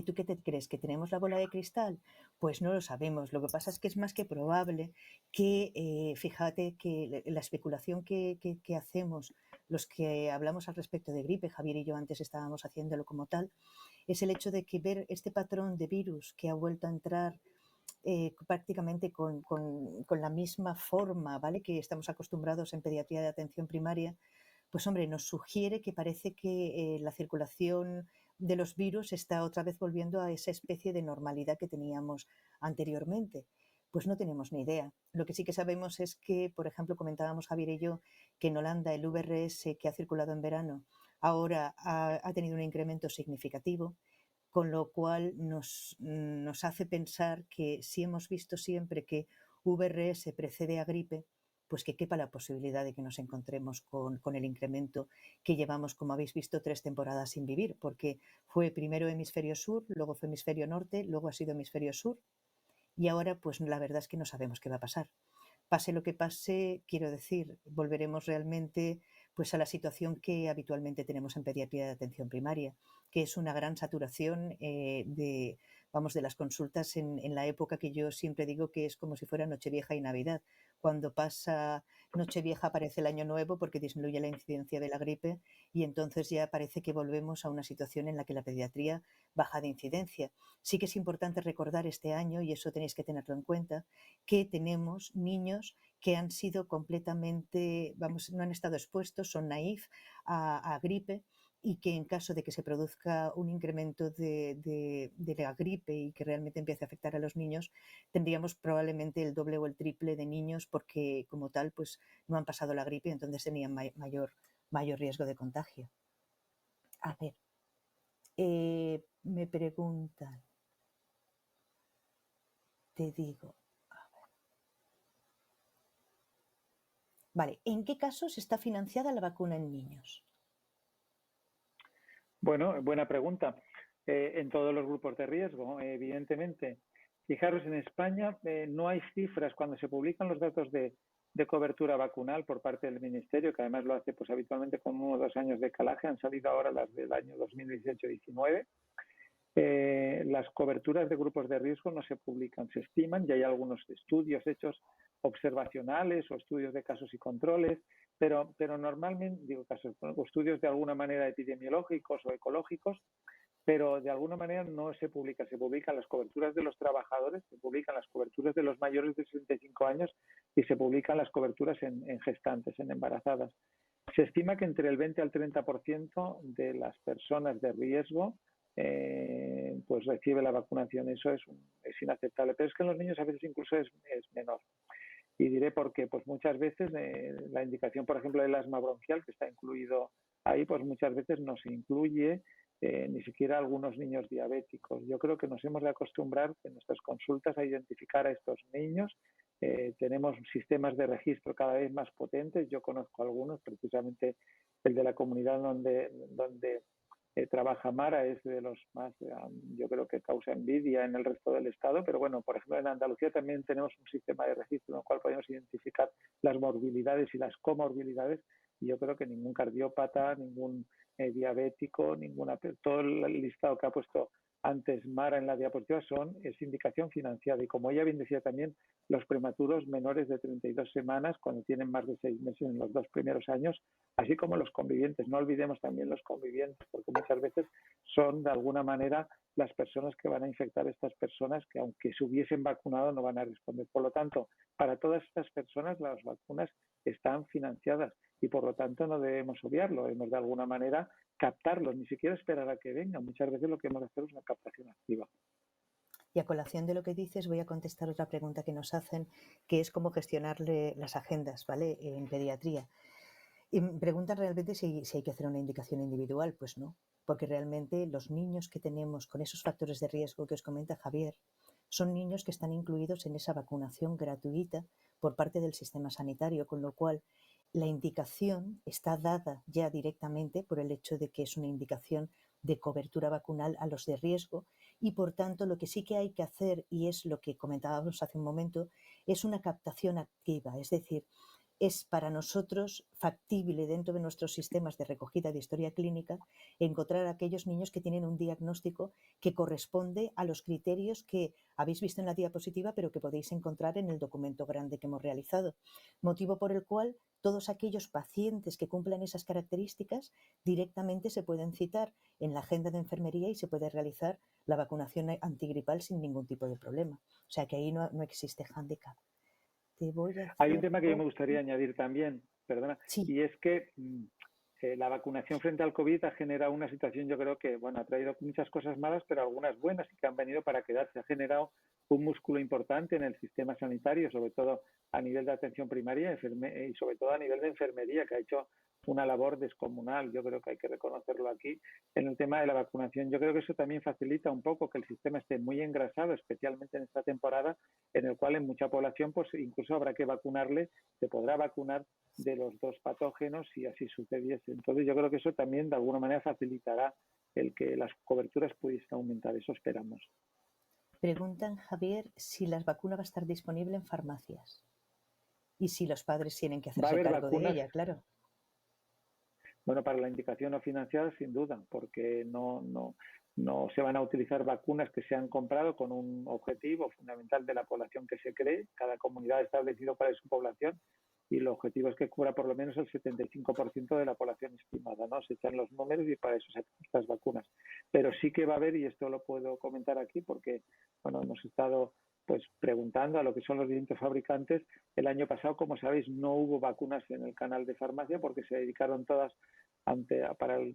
¿Tú qué te crees? ¿Que tenemos la bola de cristal? Pues no lo sabemos. Lo que pasa es que es más que probable que, fíjate, que la especulación que hacemos, los que hablamos al respecto de gripe, Javier y yo antes estábamos haciéndolo como tal, es el hecho de que ver este patrón de virus que ha vuelto a entrar prácticamente con la misma forma, ¿vale?, que estamos acostumbrados en pediatría de atención primaria, pues hombre, nos sugiere que parece que la circulación de los virus está otra vez volviendo a esa especie de normalidad que teníamos anteriormente. Pues no tenemos ni idea. Lo que sí que sabemos es que, por ejemplo, comentábamos Javier y yo, que en Holanda el VRS que ha circulado en verano ahora ha tenido un incremento significativo, con lo cual nos hace pensar que si hemos visto siempre que VRS precede a gripe, pues que quepa la posibilidad de que nos encontremos con el incremento que llevamos, como habéis visto, 3 temporadas sin vivir, porque fue primero hemisferio sur, luego fue hemisferio norte, luego ha sido hemisferio sur y ahora pues la verdad es que no sabemos qué va a pasar. Pase lo que pase, quiero decir, volveremos realmente pues a la situación que habitualmente tenemos en pediatría de atención primaria, que es una gran saturación de las consultas en la época que yo siempre digo que es como si fuera Nochevieja y Navidad. Cuando pasa Nochevieja aparece el Año Nuevo porque disminuye la incidencia de la gripe y entonces ya parece que volvemos a una situación en la que la pediatría baja de incidencia. Sí que es importante recordar este año, y eso tenéis que tenerlo en cuenta, que tenemos niños que han sido completamente, no han estado expuestos, son naif a gripe y que en caso de que se produzca un incremento de la gripe y que realmente empiece a afectar a los niños, tendríamos probablemente el doble o el triple de niños porque como tal pues no han pasado la gripe y entonces tenían mayor riesgo de contagio. A ver, me preguntan, te digo, vale, ¿en qué casos está financiada la vacuna en niños? Bueno, buena pregunta. En todos los grupos de riesgo, evidentemente. Fijaros, en España no hay cifras cuando se publican los datos de cobertura vacunal por parte del Ministerio, que además lo hace pues habitualmente con 1 o 2 años de calaje. Han salido ahora las del año 2018-19. Las coberturas de grupos de riesgo no se publican, se estiman y hay algunos estudios hechos observacionales o estudios de casos y controles, pero normalmente, digo casos, o estudios de alguna manera epidemiológicos o ecológicos, pero de alguna manera no se publican las coberturas de los trabajadores, se publican las coberturas de los mayores de 65 años y se publican las coberturas en gestantes, en embarazadas. Se estima que entre el 20 al 30% de las personas de riesgo pues recibe la vacunación. Eso es inaceptable, pero es que en los niños a veces incluso es menor. Y diré por qué. Pues muchas veces la indicación, por ejemplo, del asma bronquial, que está incluido ahí, pues muchas veces no se incluye ni siquiera algunos niños diabéticos. Yo creo que nos hemos de acostumbrar en nuestras consultas a identificar a estos niños. Tenemos sistemas de registro cada vez más potentes. Yo conozco algunos, precisamente el de la comunidad donde trabaja Mara es de los más, yo creo que causa envidia en el resto del Estado, pero bueno, por ejemplo, en Andalucía también tenemos un sistema de registro en el cual podemos identificar las morbilidades y las comorbilidades, y yo creo que ningún cardiópata, ningún diabético, todo el listado que ha puesto antes Mara en la diapositiva es indicación financiada, y como ella bien decía también, los prematuros menores de 32 semanas, cuando tienen más de 6 meses en los 2 primeros años, así como los convivientes. No olvidemos también los convivientes, porque muchas veces son de alguna manera las personas que van a infectar a estas personas que aunque se hubiesen vacunado no van a responder. Por lo tanto, para todas estas personas las vacunas están financiadas y por lo tanto no debemos obviarlo, debemos de alguna manera captarlos, ni siquiera esperar a que vengan. Muchas veces lo que hemos de hacer es una captación activa. Y a colación de lo que dices, voy a contestar otra pregunta que nos hacen, que es cómo gestionarle las agendas, ¿vale? En pediatría. Y me preguntan realmente si hay que hacer una indicación individual. Pues no, porque realmente los niños que tenemos con esos factores de riesgo que os comenta Javier son niños que están incluidos en esa vacunación gratuita por parte del sistema sanitario, con lo cual la indicación está dada ya directamente por el hecho de que es una indicación de cobertura vacunal a los de riesgo, y por tanto lo que sí que hay que hacer, y es lo que comentábamos hace un momento, es una captación activa, es decir, es para nosotros factible dentro de nuestros sistemas de recogida de historia clínica encontrar a aquellos niños que tienen un diagnóstico que corresponde a los criterios que habéis visto en la diapositiva, pero que podéis encontrar en el documento grande que hemos realizado. Motivo por el cual todos aquellos pacientes que cumplan esas características directamente se pueden citar en la agenda de enfermería y se puede realizar la vacunación antigripal sin ningún tipo de problema. O sea que ahí no existe hándicap. Hay un tema que yo me gustaría añadir también, perdona, Sí. y es que la vacunación frente al COVID ha generado una situación, yo creo que, bueno, ha traído muchas cosas malas, pero algunas buenas y que han venido para quedarse. Ha generado un músculo importante en el sistema sanitario, sobre todo a nivel de atención primaria y sobre todo a nivel de enfermería, que ha hecho una labor descomunal. Yo creo que hay que reconocerlo aquí en el tema de la vacunación. Yo creo que eso también facilita un poco que el sistema esté muy engrasado, especialmente en esta temporada, en el cual en mucha población pues incluso habrá que vacunarle, se podrá vacunar de los dos patógenos si así sucediese. Entonces yo creo que eso también de alguna manera facilitará el que las coberturas pudiesen aumentar, eso esperamos. Preguntan, Javier, si la vacuna va a estar disponible en farmacias y si los padres tienen que Va a hacerse haber cargo de vacunas, ella, claro. bueno, para la indicación no financiada sin duda, porque no se van a utilizar vacunas que se han comprado con un objetivo fundamental de la población que se cree. Cada comunidad ha establecido cuál es su población y el objetivo es que cubra por lo menos el 75% de la población estimada, ¿no? Se echan los números y para eso se hacen estas vacunas. Pero sí que va a haber, y esto lo puedo comentar aquí porque, bueno, hemos estado pues preguntando a lo que son los distintos fabricantes. El año pasado, como sabéis, no hubo vacunas en el canal de farmacia porque se dedicaron todas para el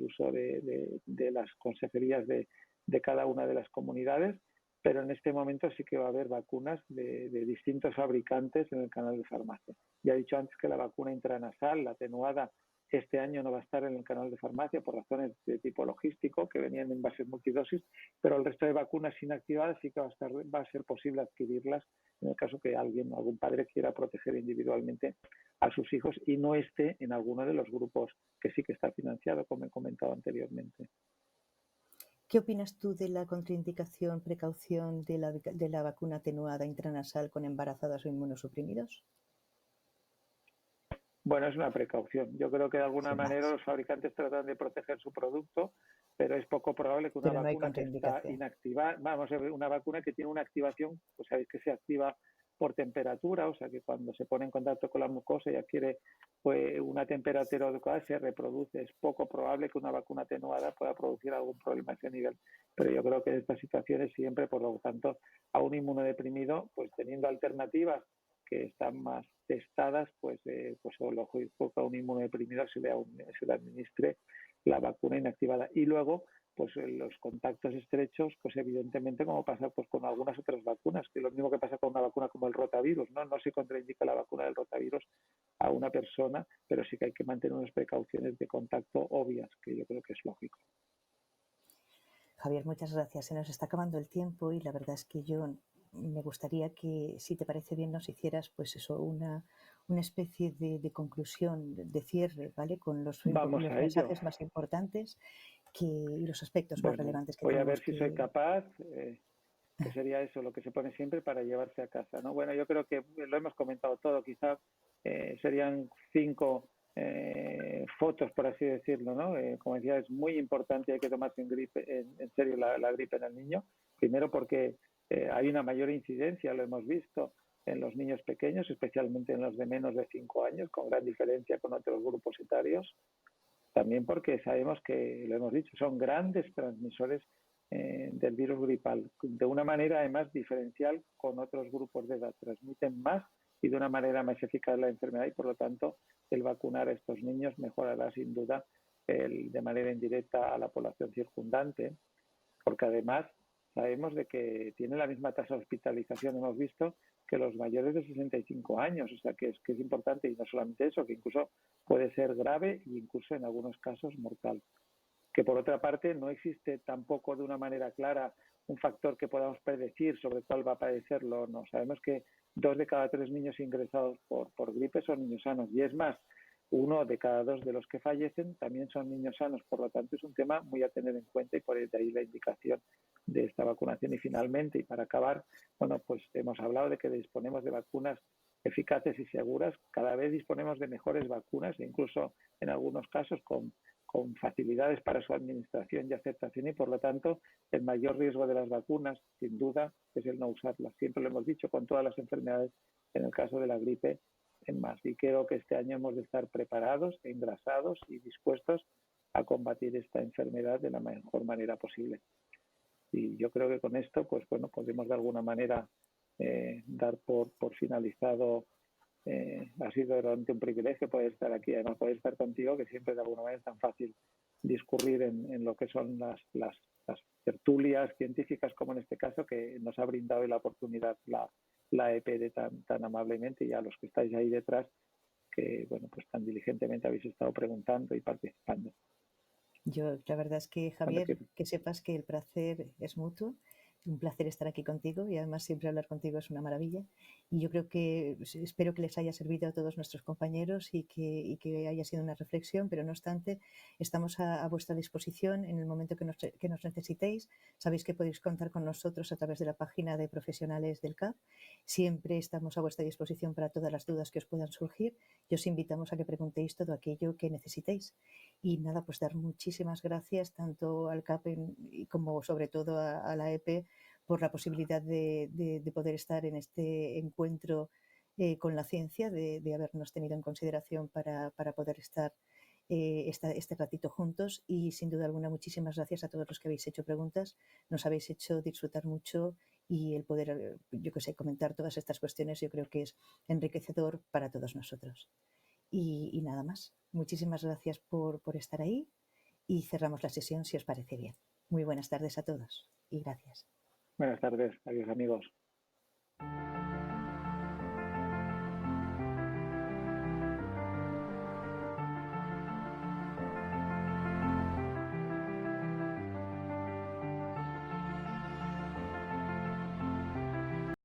uso de las consejerías de cada una de las comunidades, pero en este momento sí que va a haber vacunas de distintos fabricantes en el canal de farmacia. Ya he dicho antes que la vacuna intranasal, la atenuada, este año no va a estar en el canal de farmacia por razones de tipo logístico, que venían en envases multidosis, pero el resto de vacunas inactivadas sí que va a ser posible adquirirlas en el caso que algún padre quiera proteger individualmente a sus hijos y no esté en alguno de los grupos que sí que está financiado, como he comentado anteriormente. ¿Qué opinas tú de la contraindicación, precaución de la vacuna atenuada intranasal con embarazadas o inmunosuprimidos? Bueno, es una precaución. Yo creo que de alguna Sin manera más. los fabricantes tratan de proteger su producto, pero es poco probable que una Pero no hay vacuna que está contraindicación. inactivada, vamos a ver, una vacuna que tiene una activación, pues sabéis que se activa por temperatura, o sea que cuando se pone en contacto con la mucosa y adquiere pues, una temperatura adecuada, se reproduce. Es poco probable que una vacuna atenuada pueda producir algún problema a ese nivel. Pero yo creo que en estas situaciones siempre, por lo tanto, a un inmunodeprimido, pues teniendo alternativas que están más testadas, pues lo lógico que a un inmunodeprimido se le administre la vacuna inactivada. Y luego, pues en los contactos estrechos, pues evidentemente como pasa pues con algunas otras vacunas, que es lo mismo que pasa con una vacuna como el rotavirus, ¿no? No se contraindica la vacuna del rotavirus a una persona, pero sí que hay que mantener unas precauciones de contacto obvias, que yo creo que es lógico. Javier, muchas gracias. Se nos está acabando el tiempo y la verdad es que yo me gustaría que, si te parece bien, nos hicieras pues eso, una especie de conclusión, de cierre, ¿vale? Con los Vamos a ello. mensajes más importantes y los aspectos más Bueno, relevantes que voy a tenemos ver si soy que... capaz, que sería eso lo que se pone siempre para llevarse a casa, ¿no? Bueno, yo creo que lo hemos comentado todo, quizás serían 5 fotos, por así decirlo, ¿no? Como decía, es muy importante, hay que tomarse en serio la gripe en el niño, primero porque hay una mayor incidencia, lo hemos visto, en los niños pequeños, especialmente en los de menos de 5 años, con gran diferencia con otros grupos etarios. También porque sabemos que, lo hemos dicho, son grandes transmisores del virus gripal, de una manera además diferencial con otros grupos de edad. Transmiten más y de una manera más eficaz la enfermedad y por lo tanto el vacunar a estos niños mejorará sin duda de manera indirecta a la población circundante, porque además sabemos de que tiene la misma tasa de hospitalización, hemos visto, que los mayores de 65 años, o sea que es importante y no solamente eso, que incluso puede ser grave e incluso en algunos casos mortal. Que por otra parte no existe tampoco de una manera clara un factor que podamos predecir sobre cuál va a padecerlo o no. Sabemos que 2 de cada 3 niños ingresados por gripe son niños sanos y es más, 1 de cada 2 de los que fallecen también son niños sanos. Por lo tanto, es un tema muy a tener en cuenta y por ahí la indicación de esta vacunación. Y finalmente, y para acabar, bueno, pues hemos hablado de que disponemos de vacunas eficaces y seguras. Cada vez disponemos de mejores vacunas e incluso en algunos casos con facilidades para su administración y aceptación y por lo tanto el mayor riesgo de las vacunas sin duda es el no usarlas. Siempre lo hemos dicho con todas las enfermedades, en el caso de la gripe en más. Y creo que este año hemos de estar preparados, engrasados y dispuestos a combatir esta enfermedad de la mejor manera posible. Y yo creo que con esto, pues bueno, podemos de alguna manera dar por finalizado. Ha sido realmente un privilegio poder estar aquí, además poder estar contigo, que siempre de alguna manera es tan fácil discurrir en lo que son las tertulias científicas, como en este caso, que nos ha brindado la oportunidad la EPD tan amablemente, y a los que estáis ahí detrás, que bueno, pues tan diligentemente habéis estado preguntando y participando. Yo, la verdad es que, Javier, que sepas que el placer es mutuo. Un placer estar aquí contigo y además siempre hablar contigo es una maravilla. Y yo creo que espero que les haya servido a todos nuestros compañeros y que haya sido una reflexión, pero no obstante, estamos a vuestra disposición en el momento que nos necesitéis. Sabéis que podéis contar con nosotros a través de la página de profesionales del CAP. Siempre estamos a vuestra disposición para todas las dudas que os puedan surgir y os invitamos a que preguntéis todo aquello que necesitéis. Y nada, pues dar muchísimas gracias tanto al CAP como sobre todo a la EPE por la posibilidad de poder estar en este encuentro con la ciencia, de habernos tenido en consideración para poder estar este ratito juntos y sin duda alguna muchísimas gracias a todos los que habéis hecho preguntas, nos habéis hecho disfrutar mucho y el poder, yo que sé, comentar todas estas cuestiones yo creo que es enriquecedor para todos nosotros. Y nada más. Muchísimas gracias por estar ahí y cerramos la sesión si os parece bien. Muy buenas tardes a todos y gracias. Buenas tardes, adiós amigos.